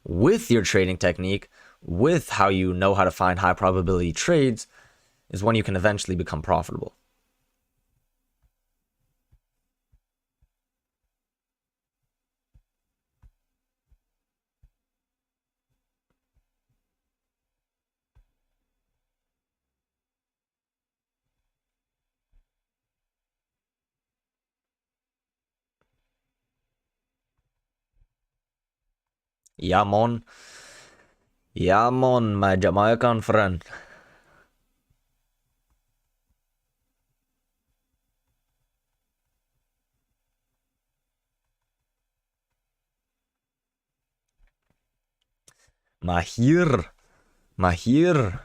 with your trading technique, with how you know how to find high probability trades, is when you can eventually become profitable. Yeah, mon. Yeah, mon, my Jamaican friend. Mahir. Mahir.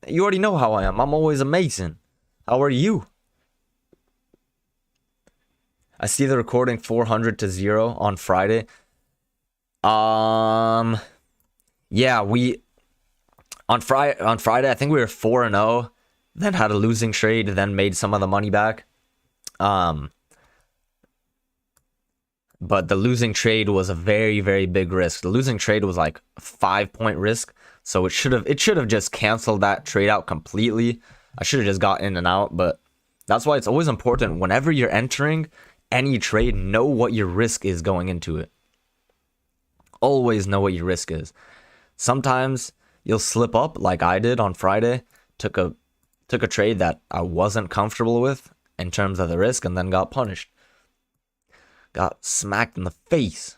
You already know how I am. I'm always amazing. How are you? I see the recording 400 to 0 on Friday. Yeah, we on Friday I think we were 4 and 0, then had a losing trade, then made some of the money back. But the losing trade was a very, very big risk. The losing trade was like a 5-point risk, so it should have just canceled that trade out completely. I should have just got in and out, but that's why it's always important whenever you're entering any trade, know what your risk is going into it. Always know what your risk is. Sometimes you'll slip up like I did on Friday, took a trade that I wasn't comfortable with in terms of the risk and then got punished. Got smacked in the face.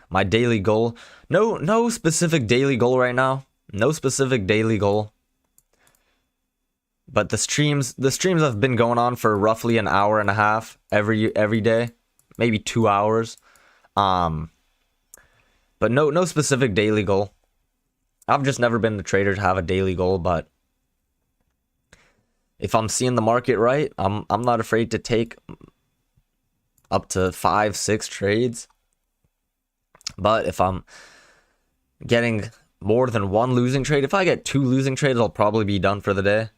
My daily goal, no specific daily goal right now. No specific daily goal. But the streams have been going on for roughly an hour and a half every day, maybe 2 hours. But no specific daily goal. I've just never been the trader to have a daily goal, but if I'm seeing the market right, I'm not afraid to take up to 5-6 trades. But if I'm getting more than one losing trade, if I get 2 losing trades, I'll probably be done for the day.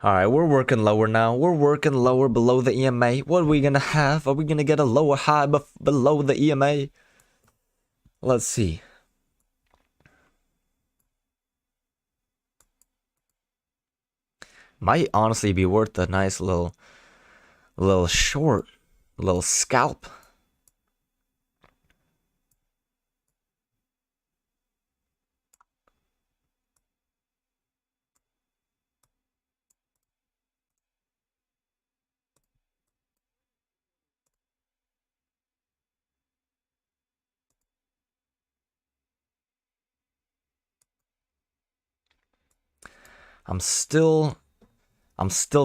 All right, we're working lower now. We're working lower below the EMA. What are we going to have? Are we going to get a lower high below the EMA? Let's see. Might honestly be worth a nice little short, little scalp. I'm still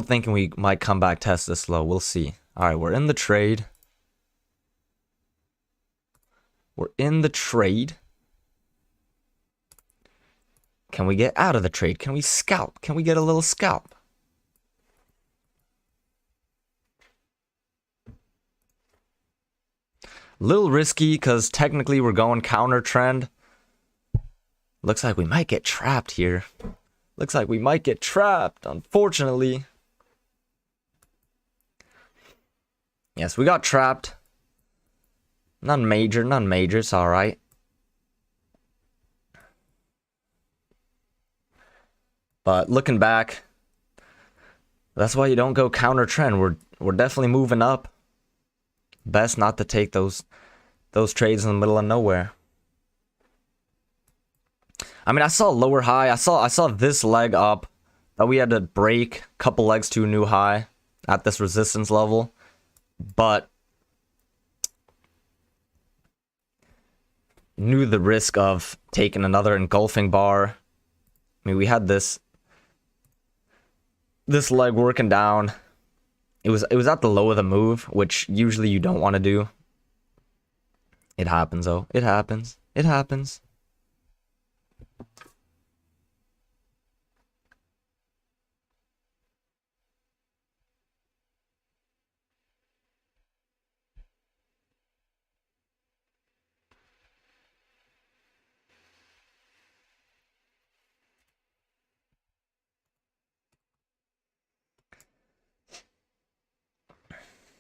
thinking we might come back test this low. We'll see. All right, we're in the trade. We're in the trade. Can we get out of the trade? Can we scalp? Can we get a little scalp? Little risky because technically we're going counter trend. Looks like we might get trapped here. Looks like we might get trapped, unfortunately. Yes, we got trapped. None major, it's alright. But looking back, that's why you don't go counter trend. We're definitely moving up. Best not to take those trades in the middle of nowhere. I mean, I saw a lower high. I saw this leg up that we had to break a couple legs to a new high at this resistance level. But knew the risk of taking another engulfing bar. I mean, we had this leg working down. It was at the low of the move, which usually you don't want to do. It happens though. It happens. It happens.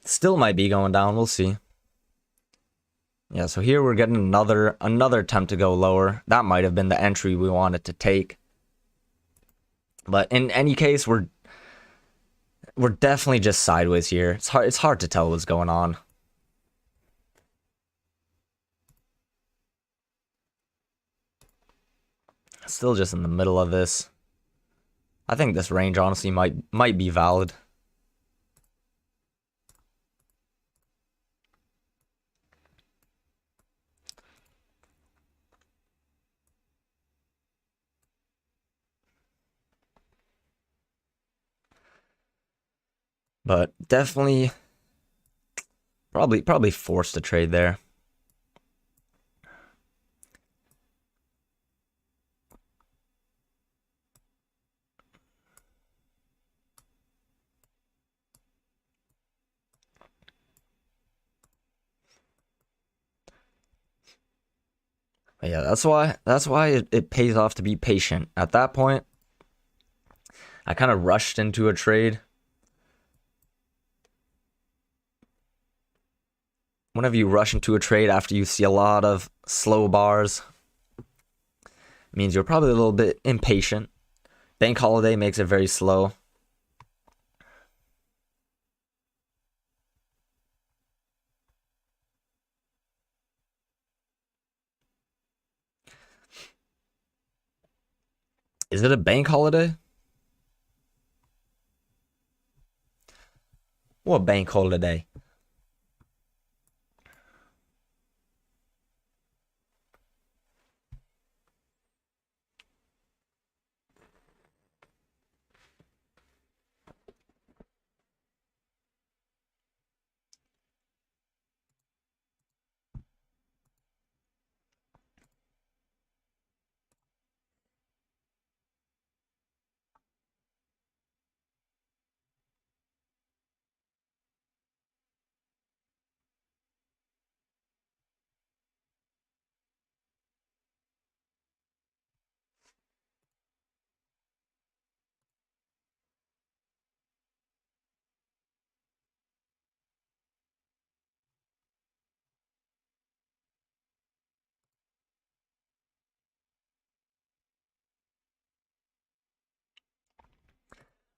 Still might be going down. We'll see. Yeah, so here we're getting another attempt to go lower. That might have been the entry we wanted to take. But in any case, we're definitely just sideways here. It's hard to tell what's going on. Still just in the middle of this. I think this range honestly might be valid. But definitely probably forced to trade there. But yeah, that's why it pays off to be patient. At that point, I kind of rushed into a trade. Whenever you rush into a trade after you see a lot of slow bars, it means you're probably a little bit impatient. Bank holiday makes it very slow. Is it a bank holiday? What bank holiday?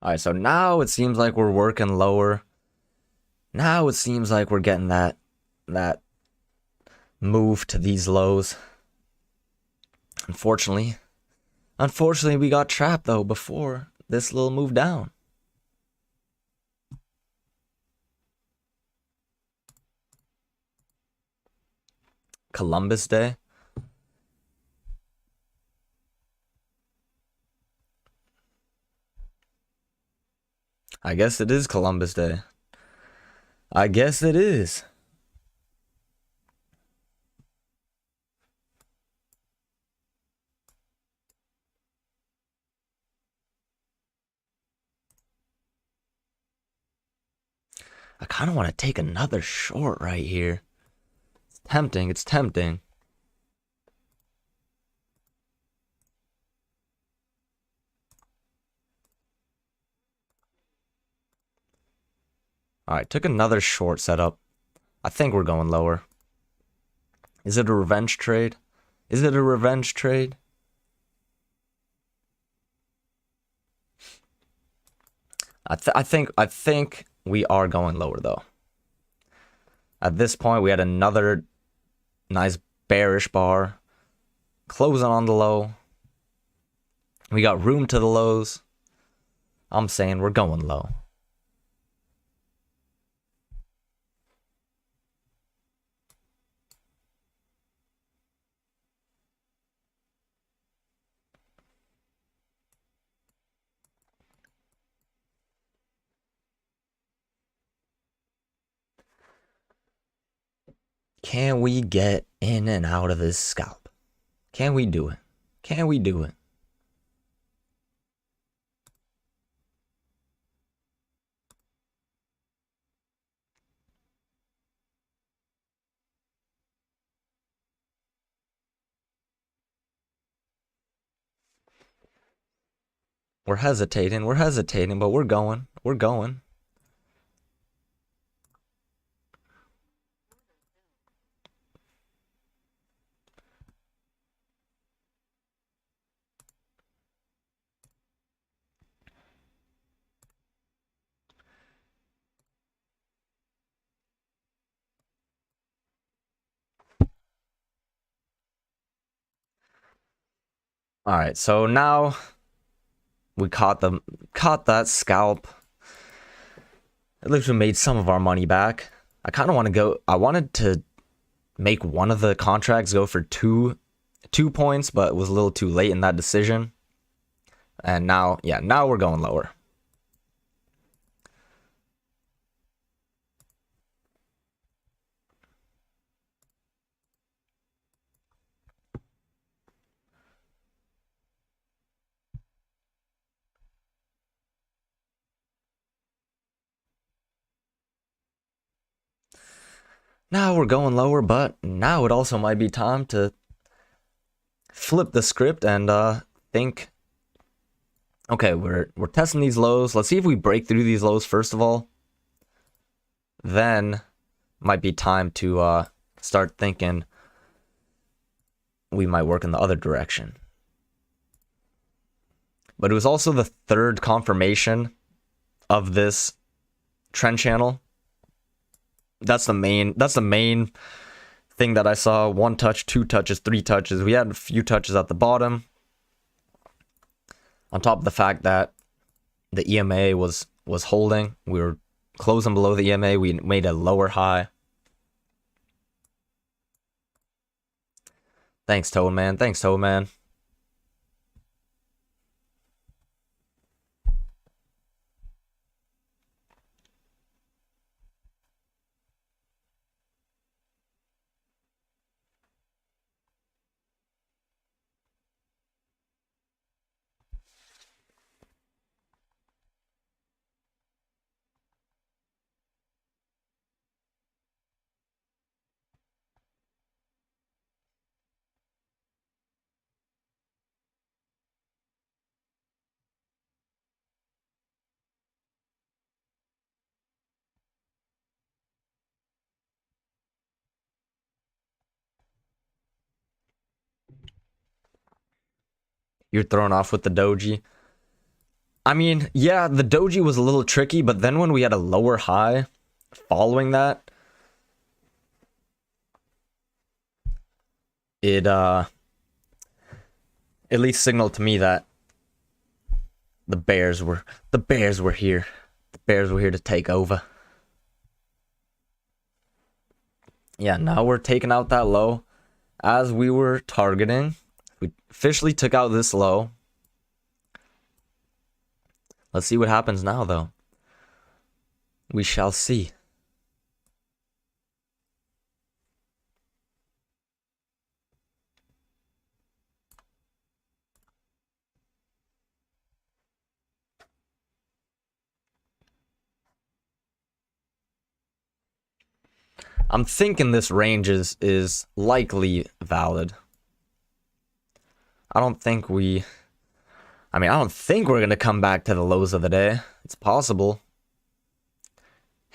All right, so now it seems like we're working lower. Now it seems like we're getting that move to these lows. Unfortunately, we got trapped though before this little move down. Columbus Day. I guess it is Columbus Day. I guess it is. I kind of want to take another short right here. It's tempting. It's tempting. All right, took another short setup. I think we're going lower. Is it a revenge trade? Is it a revenge trade? I think we are going lower though. At this point, we had another nice bearish bar, closing on the low. We got room to the lows. I'm saying we're going low. Can we get in and out of this scalp? Can we do it? Can we do it? We're hesitating, but we're going. We're going. All right, so now we caught that scalp. At least we made some of our money back. I kind of want to go. I wanted to make one of the contracts go for two points, but it was a little too late in that decision. And now, yeah, now we're going lower. Now we're going lower, but now it also might be time to flip the script and think, okay, we're testing these lows. Let's see if we break through these lows first of all. Then might be time to start thinking we might work in the other direction. But it was also the third confirmation of this trend channel. That's the main thing that I saw. 1 touch, 2 touches, 3 touches. We had a few touches at the bottom. On top of the fact that the EMA was holding. We were closing below the EMA. We made a lower high. Thanks, Toad Man. Thanks, Toad Man. You're thrown off with the doji. I mean, yeah, the doji was a little tricky, but then when we had a lower high following that, it at least signaled to me that the bears were here. The bears were here to take over. Yeah, now we're taking out that low as we were targeting. We officially took out this low. Let's see what happens now, though. We shall see. I'm thinking this range is likely valid. I don't think we're gonna come back to the lows of the day. It's possible.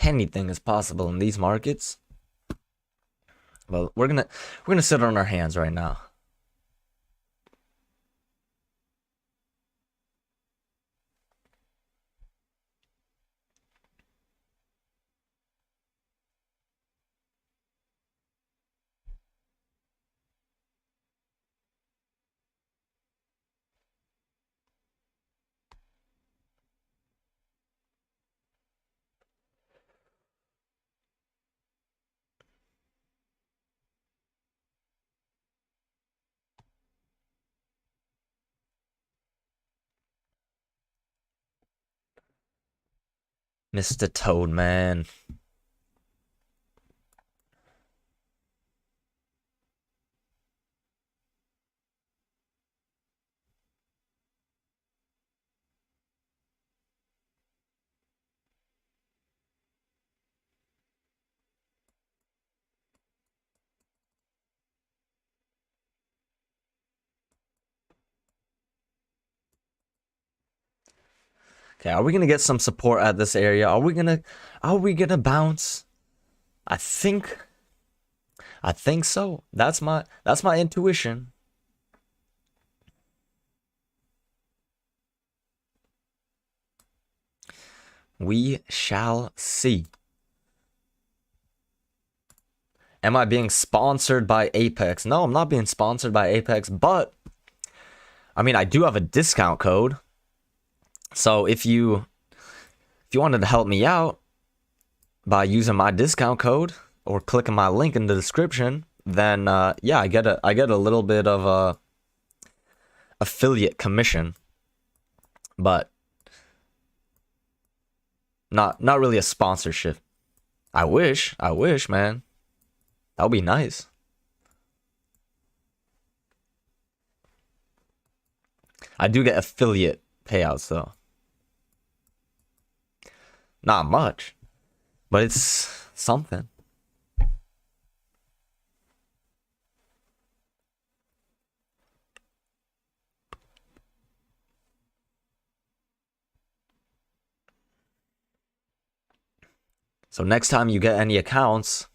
Anything is possible in these markets. But we're gonna sit on our hands right now. Mr. Toad Man. Okay, are we gonna get some support at this area? Are we gonna bounce? I think so. That's my intuition. We shall see. Am I being sponsored by Apex? No, I'm not being sponsored by Apex, but I mean, I do have a discount code. So if you wanted to help me out by using my discount code or clicking my link in the description, then yeah, I get a little bit of a affiliate commission, but not really a sponsorship. I wish, man. That would be nice. I do get affiliate payouts though. Not much, but it's something. So next time you get any accounts,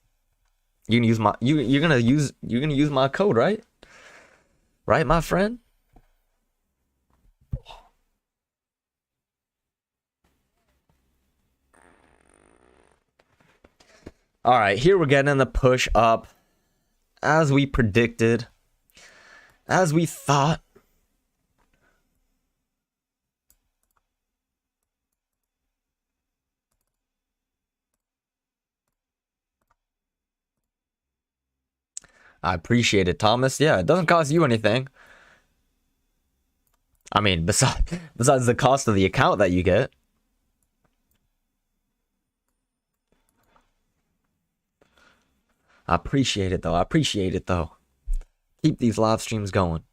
you can use my you're gonna use my code, right? Right, my friend? All right, here we're getting the push up as we predicted, as we thought. I appreciate it, Thomas. Yeah, it doesn't cost you anything. I mean, besides the cost of the account that you get. I appreciate it though. I appreciate it though. Keep these live streams going.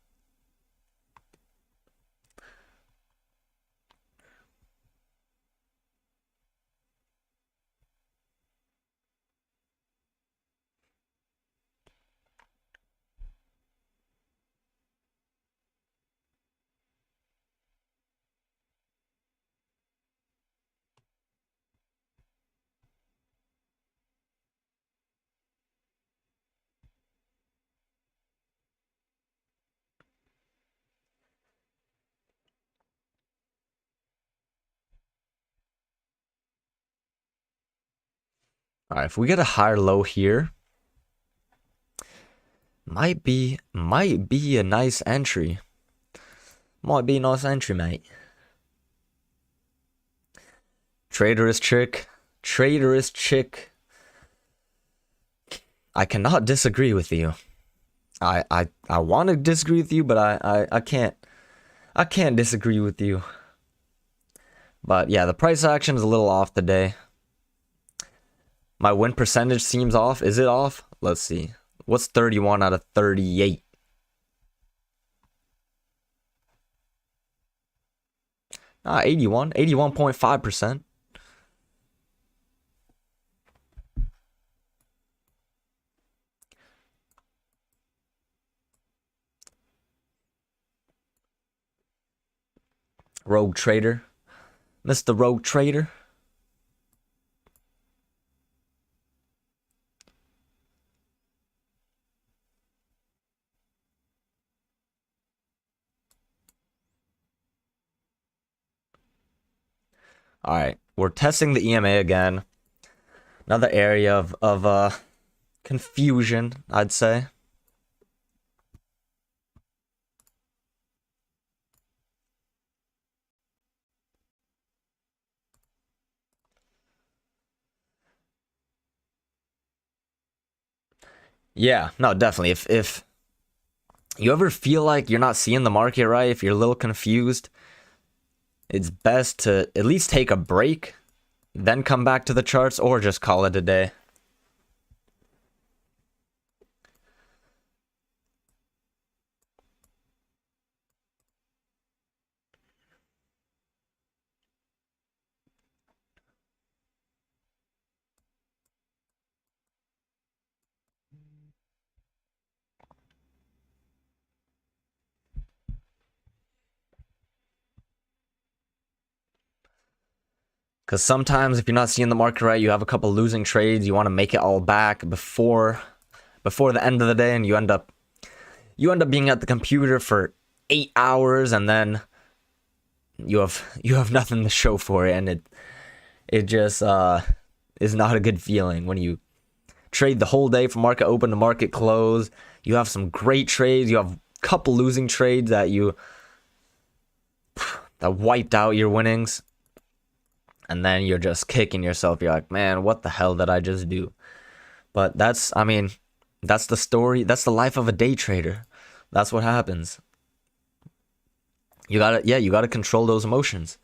All right, if we get a higher low here, might be a nice entry. Might be a nice entry, mate. Traitorous chick. Traitorous chick. I cannot disagree with you. I want to disagree with you, but I can't disagree with you. But yeah, the price action is a little off today. My win percentage seems off. Is it off? Let's see. What's 31 out of 38? Ah, 81. 81.5%. Rogue Trader. Mr. Rogue Trader. All right, we're testing the EMA again. Another area of confusion, I'd say. Yeah, no, definitely. If you ever feel like you're not seeing the market right, if you're a little confused, it's best to at least take a break, then come back to the charts, or just call it a day. Because sometimes if you're not seeing the market right, you have a couple losing trades, you want to make it all back before the end of the day, and you end up being at the computer for 8 hours, and then you have nothing to show for it, and it just is not a good feeling when you trade the whole day from market open to market close. You have some great trades, you have a couple losing trades that you that wiped out your winnings, and then you're just kicking yourself. You're like, man, what the hell did I just do? But that's, I mean, that's the story. That's the life of a day trader. That's what happens. You gotta, yeah, you gotta control those emotions.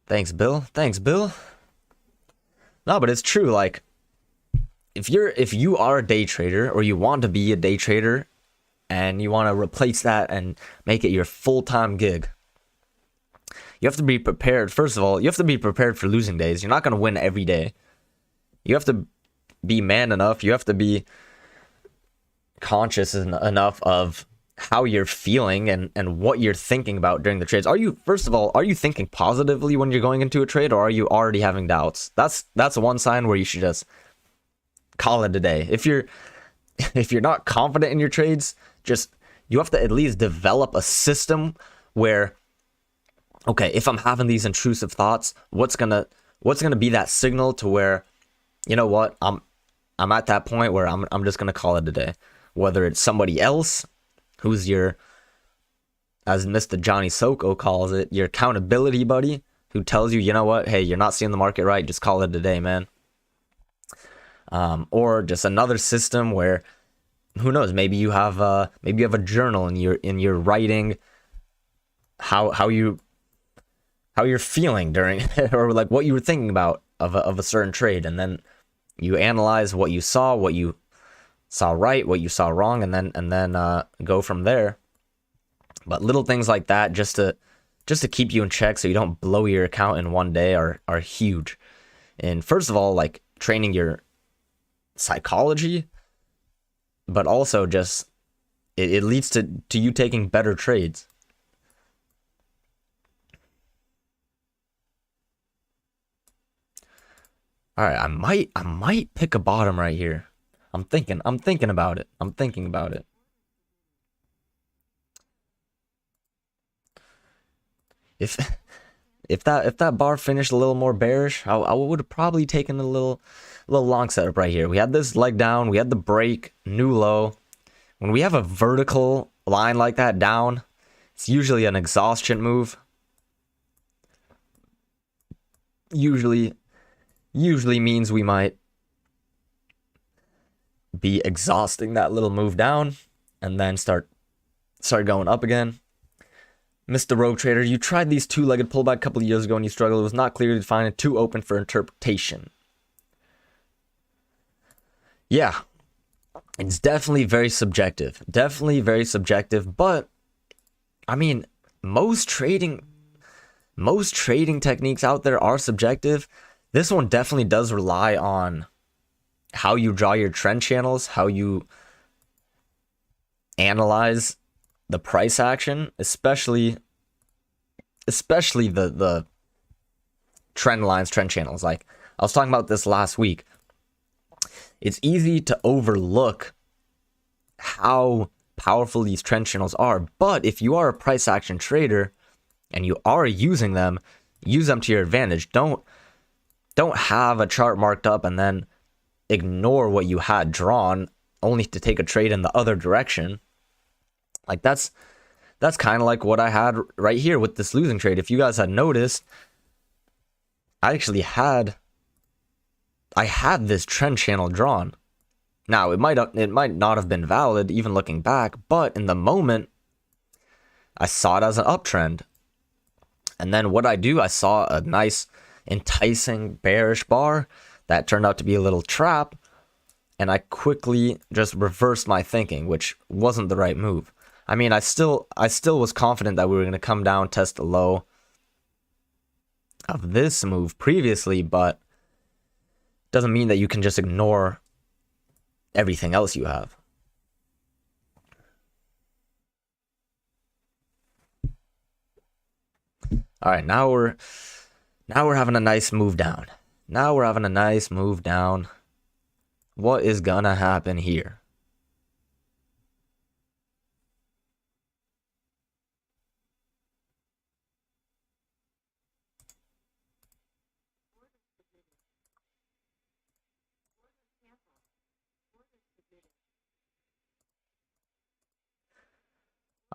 Thanks, Bill. Thanks, Bill. No, but it's true. Like, if you are a day trader or you want to be a day trader and you want to replace that and make it your full-time gig, you have to be prepared. First of all, you have to be prepared for losing days. You're not going to win every day. You have to be man enough. You have to be conscious enough of how you're feeling and what you're thinking about during the trades. Are you, first of all, are you thinking positively when you're going into a trade, or are you already having doubts? That's one sign where you should just call it a day. If you're not confident in your trades, just, you have to at least develop a system where, okay, if I'm having these intrusive thoughts, what's gonna be that signal to where, you know what, I'm at that point where I'm just gonna call it a day. Whether it's somebody else who's your, as Mr. Johnny Soko calls it, your accountability buddy, who tells you, you know what, hey, you're not seeing the market right, just call it a day, man. Or just another system where, who knows, maybe you have a journal and you're writing how you're feeling during or like what you were thinking about of a certain trade, and then you analyze what you saw right, what you saw wrong, and then go from there. But little things like that, just to keep you in check so you don't blow your account in one day, are huge. And first of all, like, training your psychology, but also just it leads to you taking better trades. All right, I might pick a bottom right here. I'm thinking about it. I'm thinking about it. If if that bar finished a little more bearish, I would have probably taken a little long setup right here. We had this leg down, we had the break, new low. When we have a vertical line like that down, it's usually an exhaustion move. Usually means we might be exhausting that little move down and then start going up again. Mr. Rogue Trader, you tried these two-legged pullback a couple of years ago and you struggled. It was not clearly defined and too open for interpretation. Yeah, it's definitely very subjective. Definitely very subjective, but I mean, most trading techniques out there are subjective. This one definitely does rely on how you draw your trend channels, how you analyze the price action, especially the trend lines, trend channels. Like, I was talking about this last week. It's easy to overlook how powerful these trend channels are, but if you are a price action trader and you are using them, use them to your advantage. Don't have a chart marked up and then ignore what you had drawn only to take a trade in the other direction. Like, that's kind of like what I had right here with this losing trade. If you guys had noticed, I actually had this trend channel drawn. Now, it might not have been valid even looking back, but in the moment I saw it as an uptrend. And then what I saw a nice enticing bearish bar that turned out to be a little trap, and I quickly just reversed my thinking, which wasn't the right move. I mean, I still was confident that we were going to come down, test the low of this move previously, but doesn't mean that you can just ignore everything else you have. All right, now we're having a nice move down. Now we're having a nice move down. What is gonna happen here?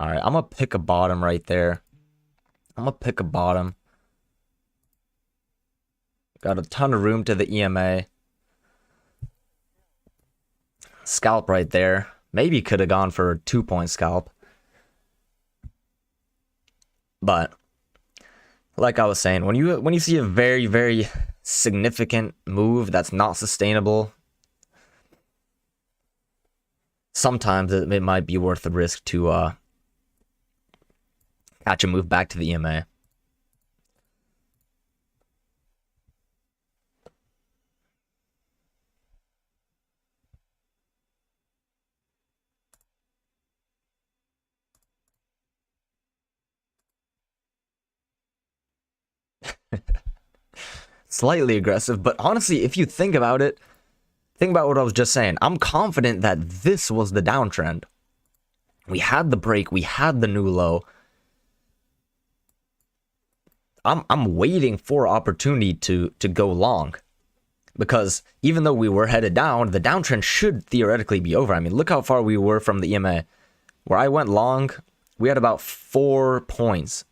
All right, I'm gonna pick a bottom right there. I'm gonna pick a bottom. Got a ton of room to the EMA. Scalp right there. Maybe could have gone for a 2-point scalp. But like I was saying, when you see a very, very significant move that's not sustainable, sometimes it might be worth the risk to catch a move back to the EMA. Slightly aggressive, but honestly, if you think about it, think about what I was just saying. I'm confident that this was the downtrend. We had the break, we had the new low. I'm waiting for opportunity to go long. Because even though we were headed down, the downtrend should theoretically be over. I mean, look how far we were from the EMA. Where I went long, we had about 4 points.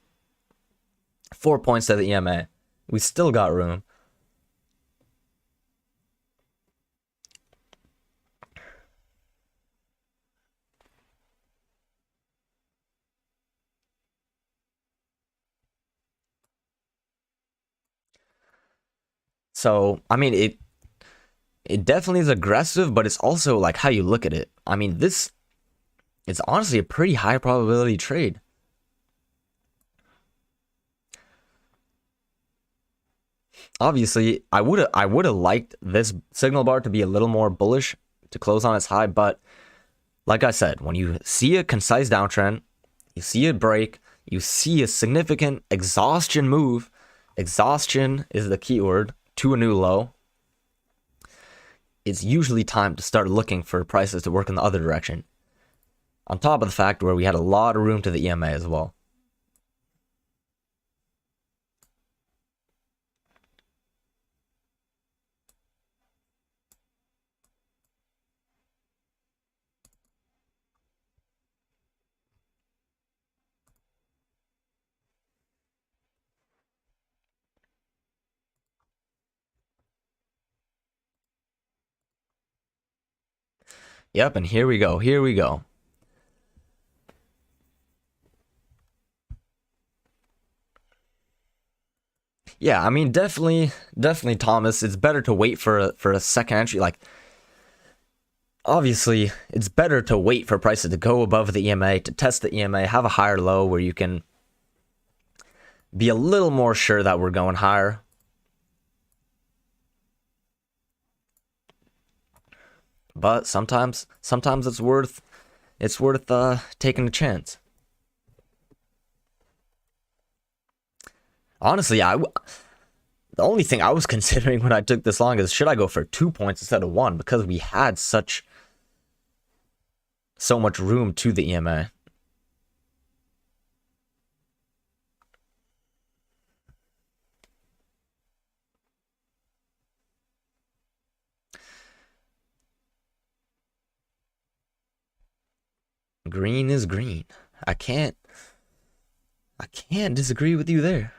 4 points to the EMA. We still got room. So, I mean, it definitely is aggressive, but it's also like how you look at it. I mean, this it's honestly a pretty high probability trade. Obviously, I would have liked this signal bar to be a little more bullish to close on its high, but like I said, when you see a concise downtrend, you see a break, you see a significant exhaustion move. Exhaustion is the keyword to a new low. It's usually time to start looking for prices to work in the other direction. On top of the fact where we had a lot of room to the EMA as well. Yep, and here we go. Here we go. Yeah, I mean, definitely, Thomas. It's better to wait for a second entry. Like, obviously, it's better to wait for prices to go above the EMA, to test the EMA, have a higher low where you can be a little more sure that we're going higher. But sometimes it's worth taking a chance. Honestly, the only thing I was considering when I took this long is should I go for 2 points instead of 1 because we had so much room to the EMA. Green is green. I can't disagree with you there.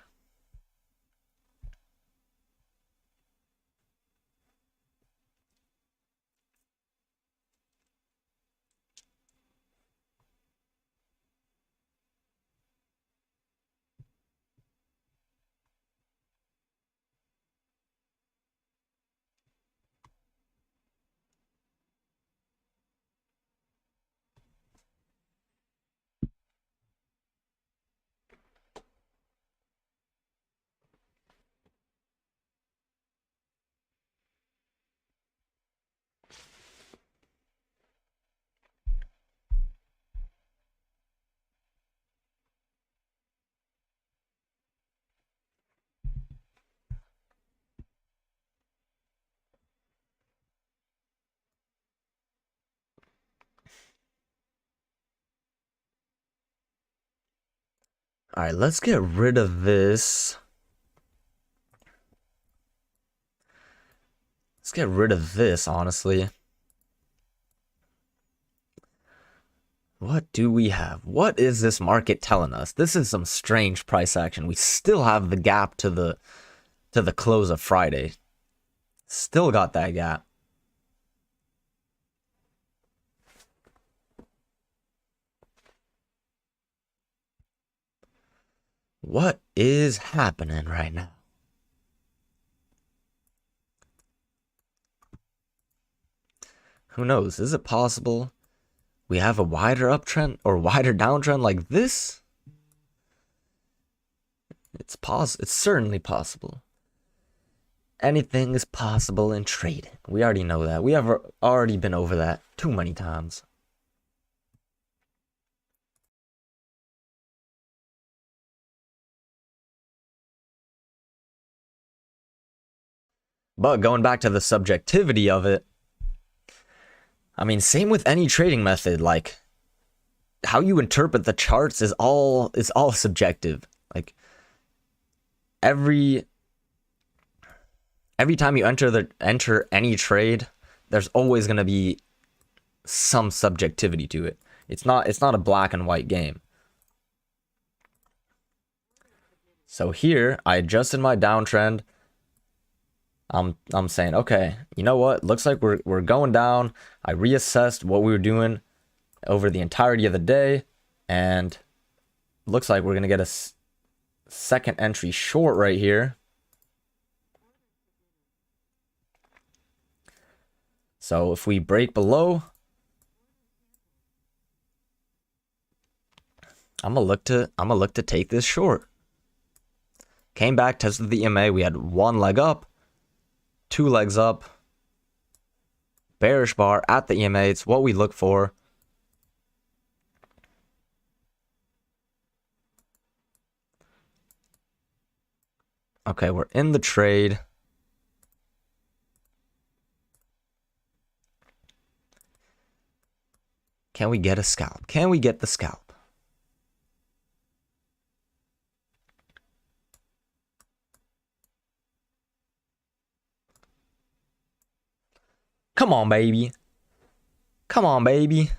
All right, let's get rid of this. Let's get rid of this, honestly. What do we have? What is this market telling us? This is some strange price action. We still have the gap to the close of Friday. Still got that gap. What is happening right now? Who knows? Is it possible we have a wider uptrend or wider downtrend like this? It's certainly possible. Anything is possible in trading. We already know that. We have already been over that too many times. But going back to the subjectivity of it, I mean, same with any trading method. Like, how you interpret the charts is all subjective. Like, every time you enter any trade, there's always going to be some subjectivity to it. It's not a black and white game. So here I adjusted my downtrend. I'm saying, okay, you know what? Looks like we're going down. I reassessed what we were doing over the entirety of the day, and looks like we're gonna get a second entry short right here. So if we break below, I'm gonna look to take this short. Came back, tested the EMA. We had one leg up, two legs up, bearish bar at the EMA. It's what we look for. Okay, we're in the trade. Can we get a scalp? Can we get the scalp? Come on, baby. Come on, baby.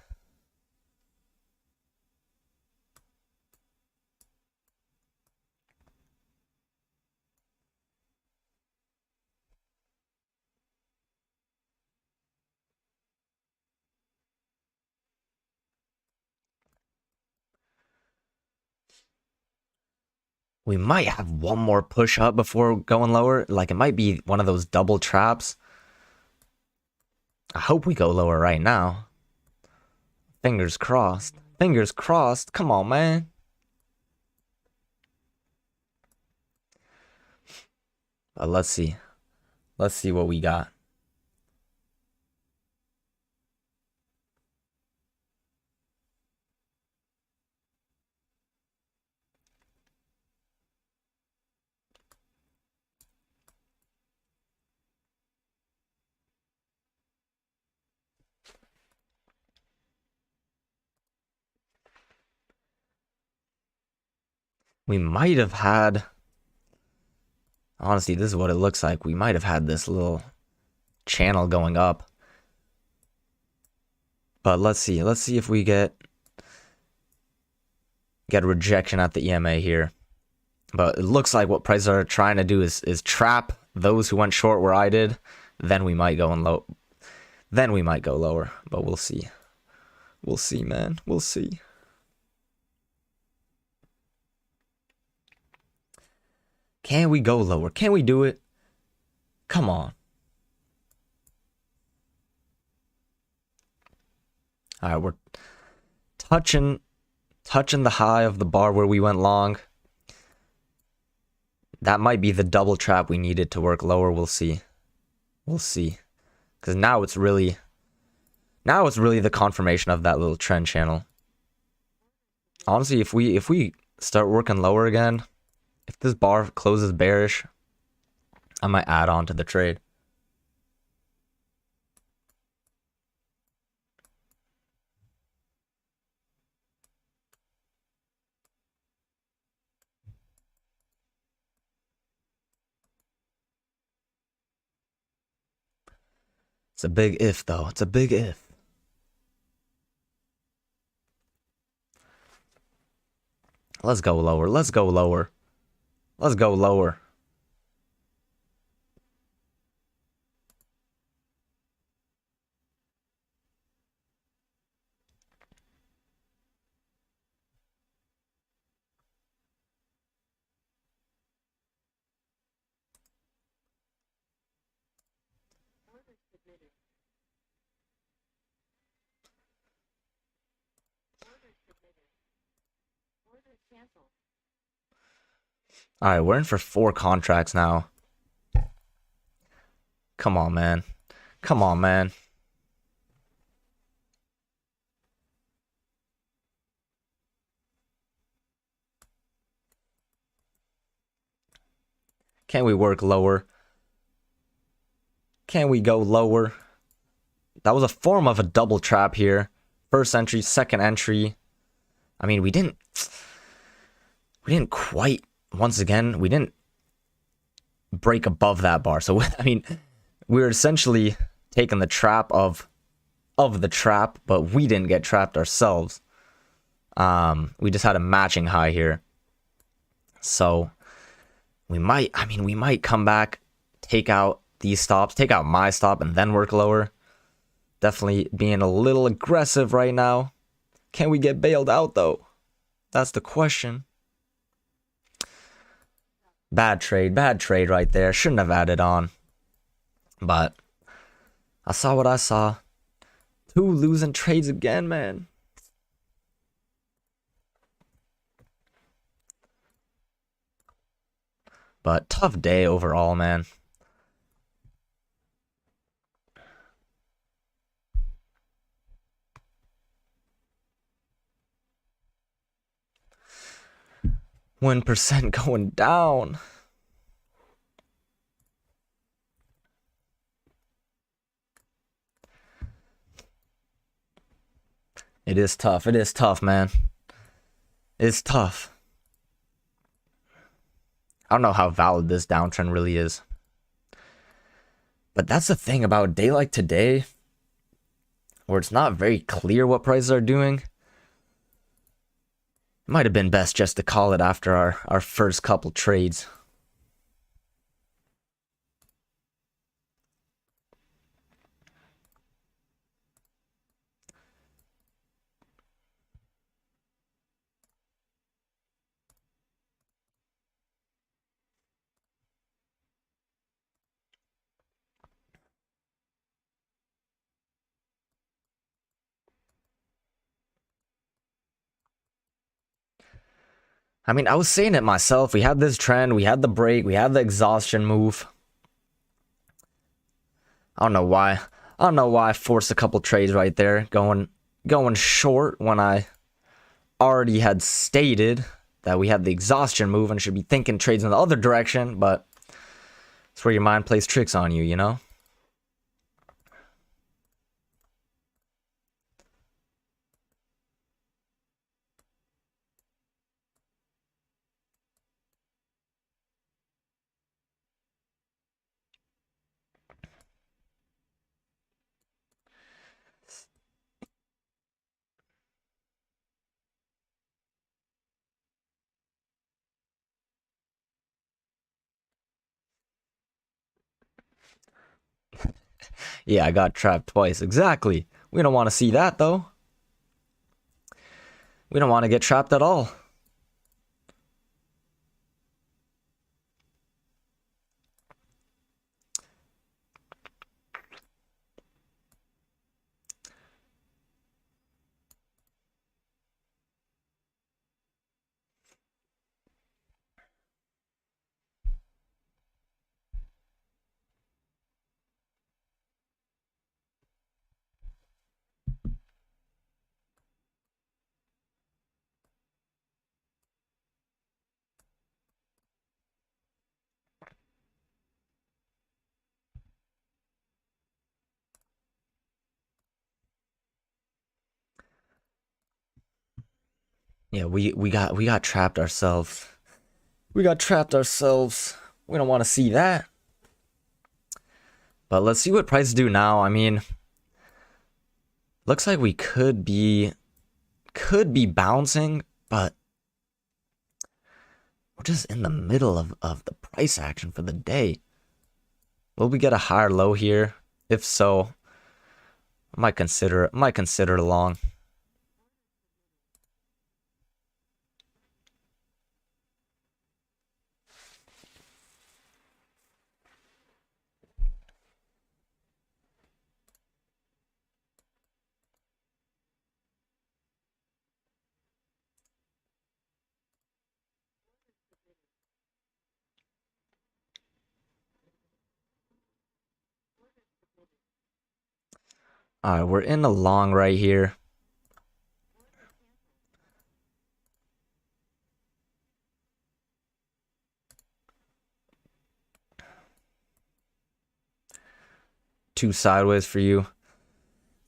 We might have one more push up before going lower. Like, it might be one of those double traps. I hope we go lower right now. Fingers crossed. Fingers crossed. Come on, man. But let's see. Let's see what we got. We might have had... Honestly, this is what it looks like. We might have had this little channel going up. But let's see. Let's see if we get a rejection at the EMA here. But it looks like what prices are trying to do is trap those who went short where I did. Then we might go low. Then we might go lower. But we'll see. We'll see, man. We'll see. Can we go lower? Can we do it? Come on. All right, we're touching the high of the bar where we went long. That might be the double trap we needed to work lower. We'll see. We'll see. Because now it's really the confirmation of that little trend channel. Honestly, if we start working lower again, if this bar closes bearish, I might add on to the trade. It's a big if, though. It's a big if. Let's go lower. Let's go lower. Let's go lower. Order submitted. Order submitted. Order canceled. All right, we're in for 4 contracts now. Come on, man. Come on, man. Can we work lower? Can we go lower? That was a form of a double trap here. First entry, second entry. I mean, we didn't quite, once again, we didn't break above that bar. So, I mean, we were essentially taking the trap of the trap, but we didn't get trapped ourselves. We just had a matching high here. So, we might come back, take out these stops, take out my stop, and then work lower. Definitely being a little aggressive right now. Can we get bailed out, though? That's the question. Bad trade right there. Shouldn't have added on. But I saw what I saw. 2 losing trades again, man. But tough day overall, man. Win percent going down. It is tough. It is tough, man. It's tough. I don't know how valid this downtrend really is. But that's the thing about a day like today, where it's not very clear what prices are doing. It might have been best just to call it after our first couple trades. I mean, I was saying it myself. We had this trend, we had the break, we had the exhaustion move. I don't know why. I don't know why I forced a couple trades right there, going short when I already had stated that we had the exhaustion move and should be thinking trades in the other direction, but it's where your mind plays tricks on you, you know? Yeah, I got trapped twice. Exactly. We don't want to see that, though. We don't want to get trapped at all. Yeah, we got trapped ourselves. We got trapped ourselves. We don't want to see that. But let's see what prices do now. I mean, looks like we could be bouncing, but We're just in the middle of the price action for the day. Will we get a higher low here? If so, I might consider long. All right, we're in a long right here. Two sideways for you.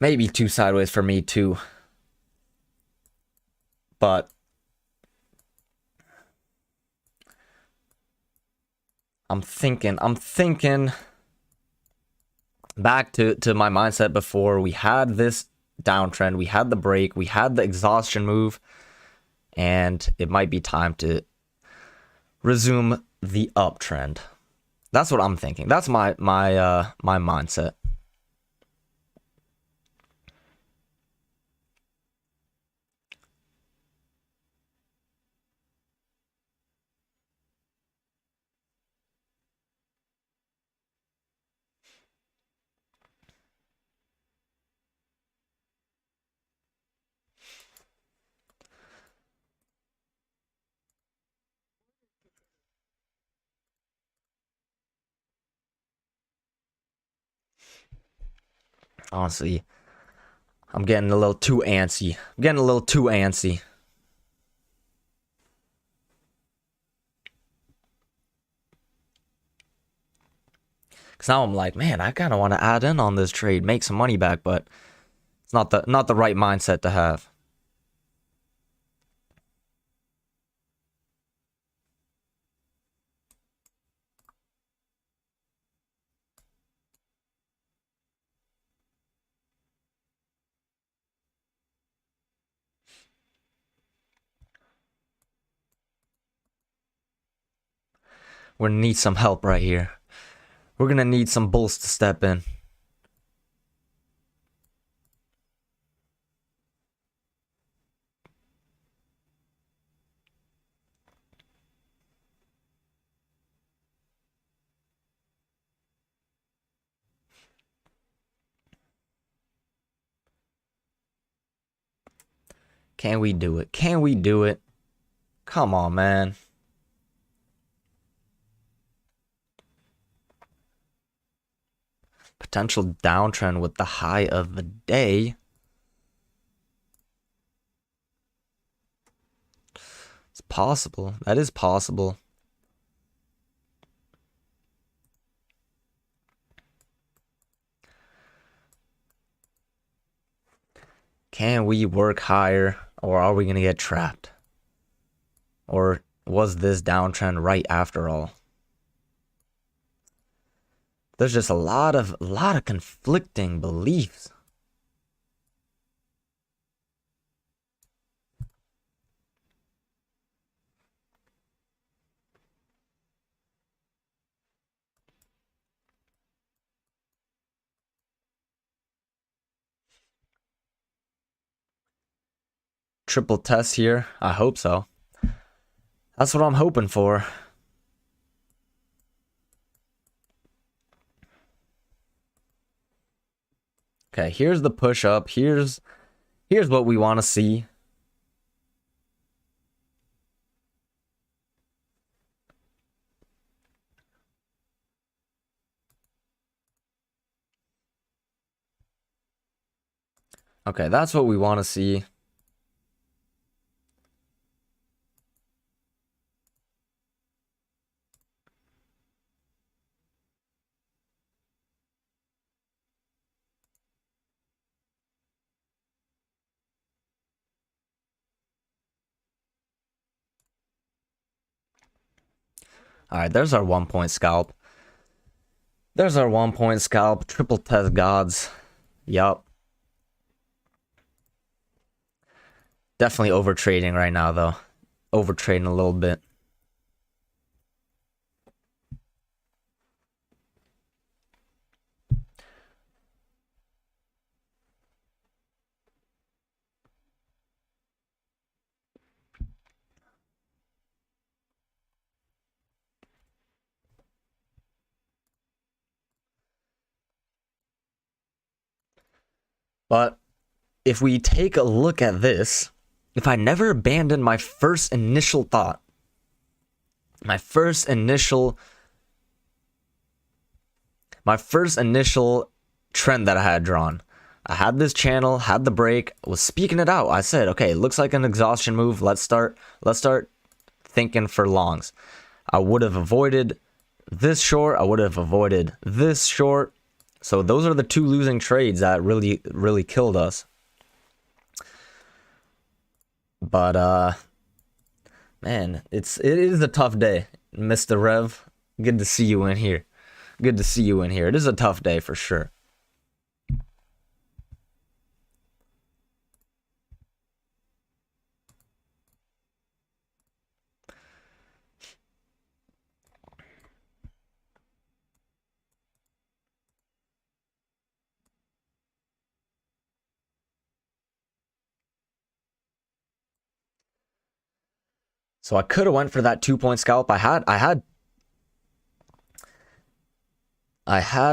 Maybe two sideways for me too. But I'm thinking back to my mindset before we had this downtrend, we had the break, we had the exhaustion move, and it might be time to resume the uptrend. That's what I'm thinking. That's my mindset. Honestly, I'm getting a little too antsy. I'm getting a little too antsy. Cause now I'm like, man, I kind of want to add in on this trade, make some money back, but it's not the right mindset to have. We're gonna need some help right here. We're gonna need some bulls to step in. Can we do it? Can we do it? Come on, man. Potential downtrend with the high of the day. It's possible. That is possible. Can we work higher, or are we gonna get trapped? Or was this downtrend right after all? There's just a lot of conflicting beliefs. Triple test here. I hope so. That's what I'm hoping for. Okay, here's the push up. Here's what we want to see. Okay, that's what we want to see. All right, there's our 1 point scalp. There's our 1 point scalp. Triple test gods. Yup. Definitely over trading right now, though. Over trading a little bit. But if we take a look at this, if I never abandoned my first initial thought, my first initial trend that I had drawn, I had this channel, had the break, was speaking it out. I said, okay, it looks like an exhaustion move. Let's start thinking for longs. I would have avoided this short. I would have avoided this short. So those are the two losing trades that really killed us. But man, it is a tough day, Mr. Rev. Good to see you in here. Good to see you in here. It is a tough day for sure. So I could have went for that 2-point scalp. I had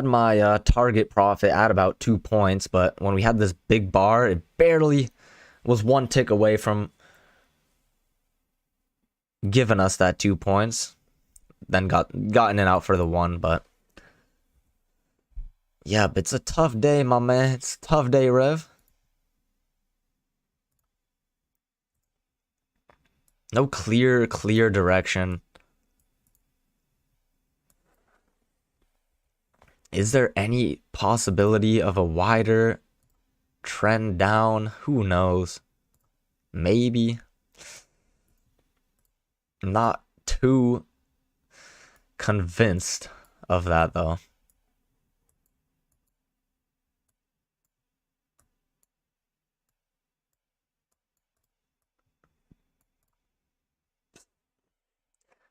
my target profit at about 2 points, but when we had this big bar, it barely was one tick away from giving us that 2 points. Then gotten it out for the one, but yeah, but it's a tough day, my man. It's a tough day, Rev. No clear direction. Is there any possibility of a wider trend down? Who knows? Maybe. I'm not too convinced of that, though.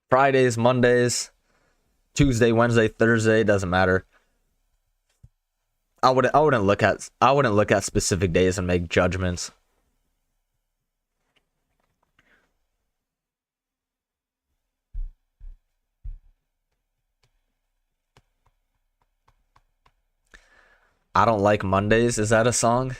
Fridays, Mondays, Tuesday, Wednesday, Thursday, doesn't matter. I wouldn't look at specific days and make judgments. I don't like Mondays. Is that a song?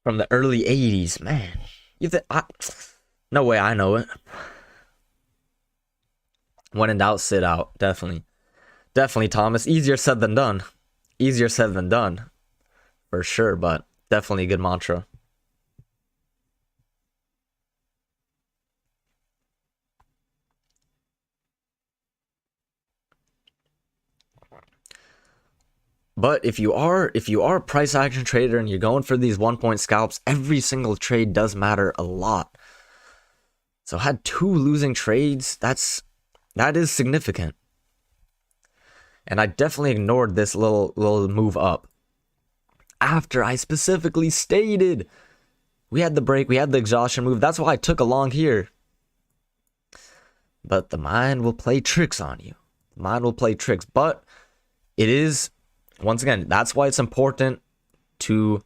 From the early 80s, man. You think no way I know it. When in doubt, sit out. Definitely. Definitely, Thomas. Easier said than done. Easier said than done. For sure, but definitely a good mantra. But if you are a price action trader and you're going for these 1-point scalps, every single trade does matter a lot. So I had 2 losing trades. That is significant. And I definitely ignored this little move up. After I specifically stated we had the break, we had the exhaustion move. That's why I took a long here. But the mind will play tricks on you. The mind will play tricks. But it is, once again, that's why it's important to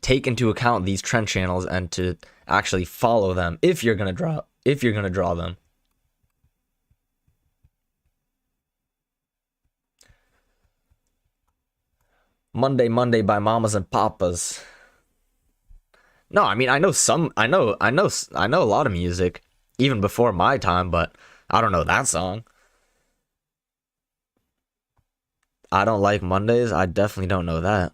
take into account these trend channels and to actually follow them if you're gonna draw them. Monday by Mamas and Papas. No, I mean I know a lot of music even before my time, but I don't know that song. I don't like Mondays. I definitely don't know that.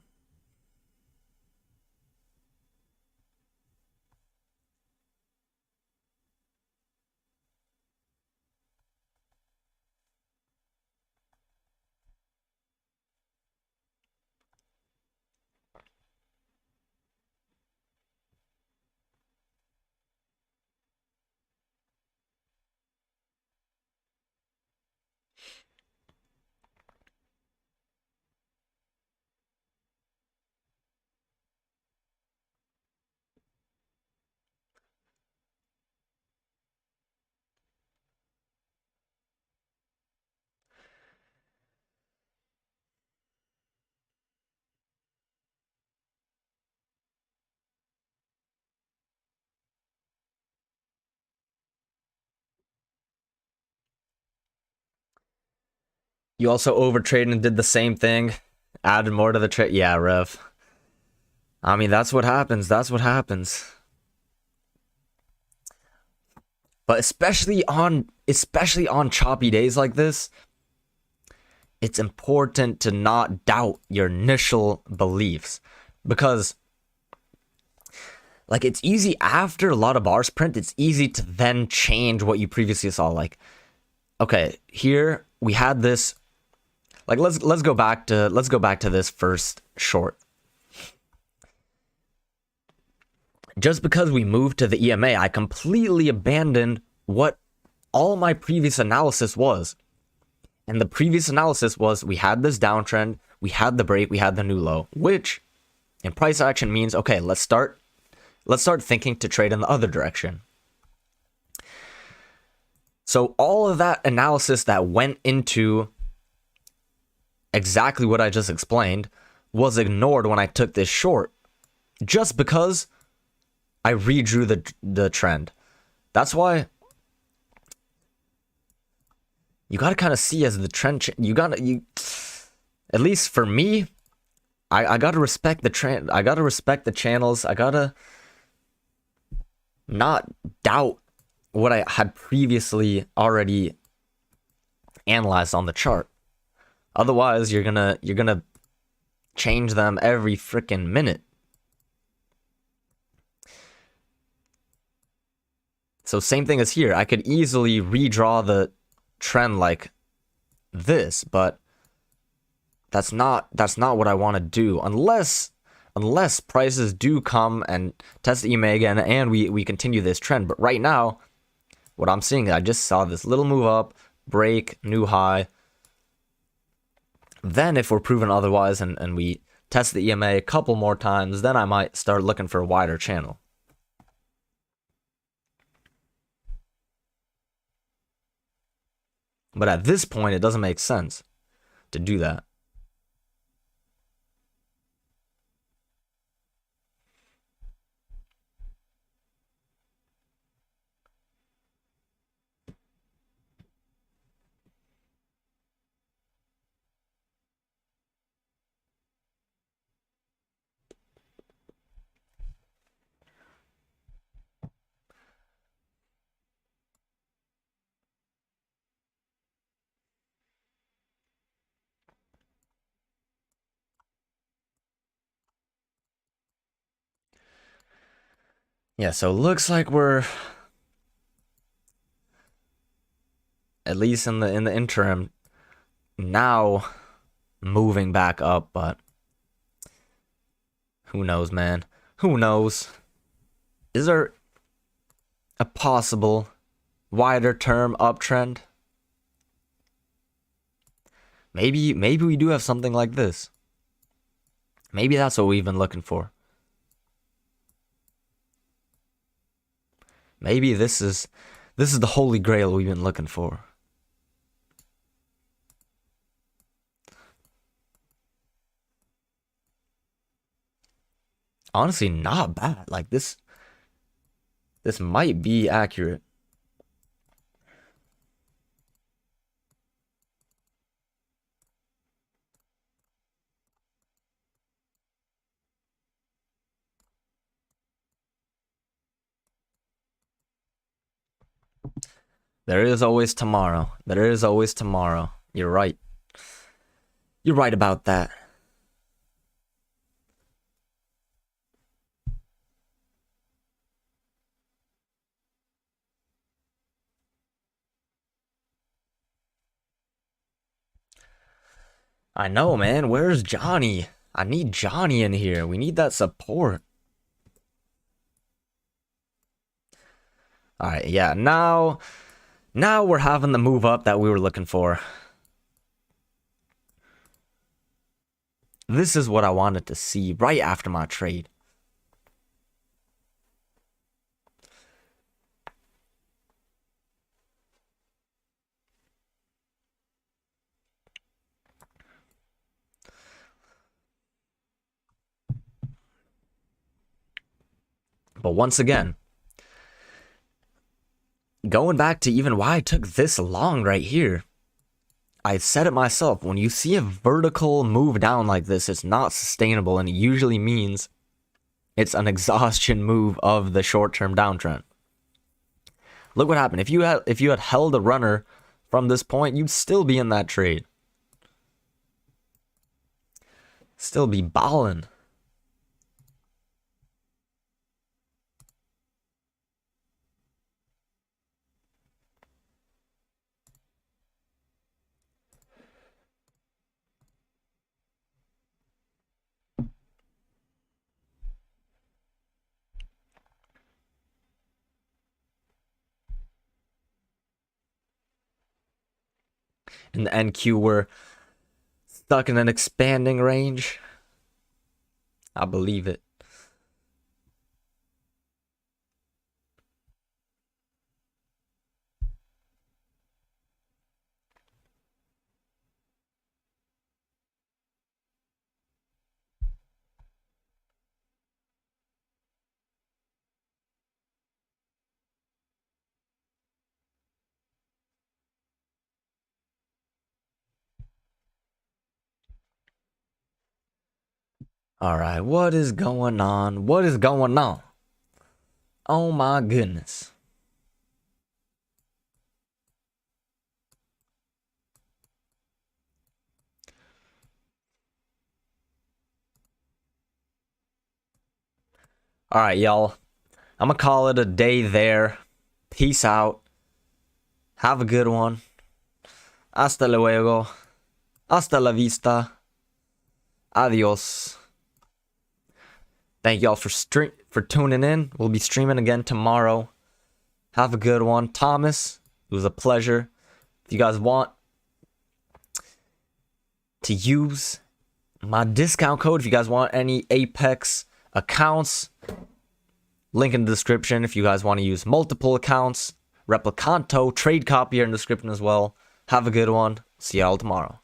You also overtraded and did the same thing. Added more to the trade. Yeah, Rev. I mean, that's what happens. That's what happens. But especially on choppy days like this, it's important to not doubt your initial beliefs, because like it's easy after a lot of bars print, it's easy to then change what you previously saw. Like, okay, here we had this. Like let's go back to this first short. Just because we moved to the EMA, I completely abandoned what all my previous analysis was. And the previous analysis was we had this downtrend, we had the break, we had the new low, which in price action means, okay, let's start thinking to trade in the other direction. So all of that analysis that went into exactly what I just explained was ignored when I took this short, just because I redrew the trend. That's why you gotta kind of see as the trend. At least for me, I gotta respect the trend. I gotta respect the channels. I gotta not doubt what I had previously already analyzed on the chart. Otherwise, you're gonna change them every freaking minute. So same thing as here. I could easily redraw the trend like this, but that's not what I want to do unless prices do come and test the EMA again and we continue this trend. But right now, what I'm seeing, I just saw this little move up, break, new high. Then if we're proven otherwise and we test the EMA a couple more times, then I might start looking for a wider channel. But at this point, it doesn't make sense to do that. Yeah, so it looks like we're at least in the interim now moving back up, but who knows, man? Who knows? Is there a possible wider term uptrend? Maybe we do have something like this. Maybe that's what we've been looking for. Maybe this is the holy grail we've been looking for. Honestly, not bad. Like this might be accurate. There is always tomorrow. There is always tomorrow. You're right. You're right about that. I know, man. Where's Johnny? I need Johnny in here. We need that support. All right, yeah. Now we're having the move up that we were looking for. This is what I wanted to see right after my trade. But once again, going back to even why I took this long right here, I said it myself. When you see a vertical move down like this, it's not sustainable, and it usually means it's an exhaustion move of the short-term downtrend. Look what happened. If you had held a runner from this point, you'd still be in that trade. Still be ballin'. In the NQ, we're stuck in an expanding range. I believe it. All right, what is going on? What is going on? Oh my goodness. All right, y'all. I'm gonna call it a day there. Peace out. Have a good one. Hasta luego. Hasta la vista. Adios. Thank y'all for tuning in. We'll be streaming again tomorrow. Have a good one. Thomas, it was a pleasure. If you guys want to use my discount code, if you guys want any Apex accounts, link in the description. If you guys want to use multiple accounts, Replicanto, trade copier in the description as well. Have a good one. See y'all tomorrow.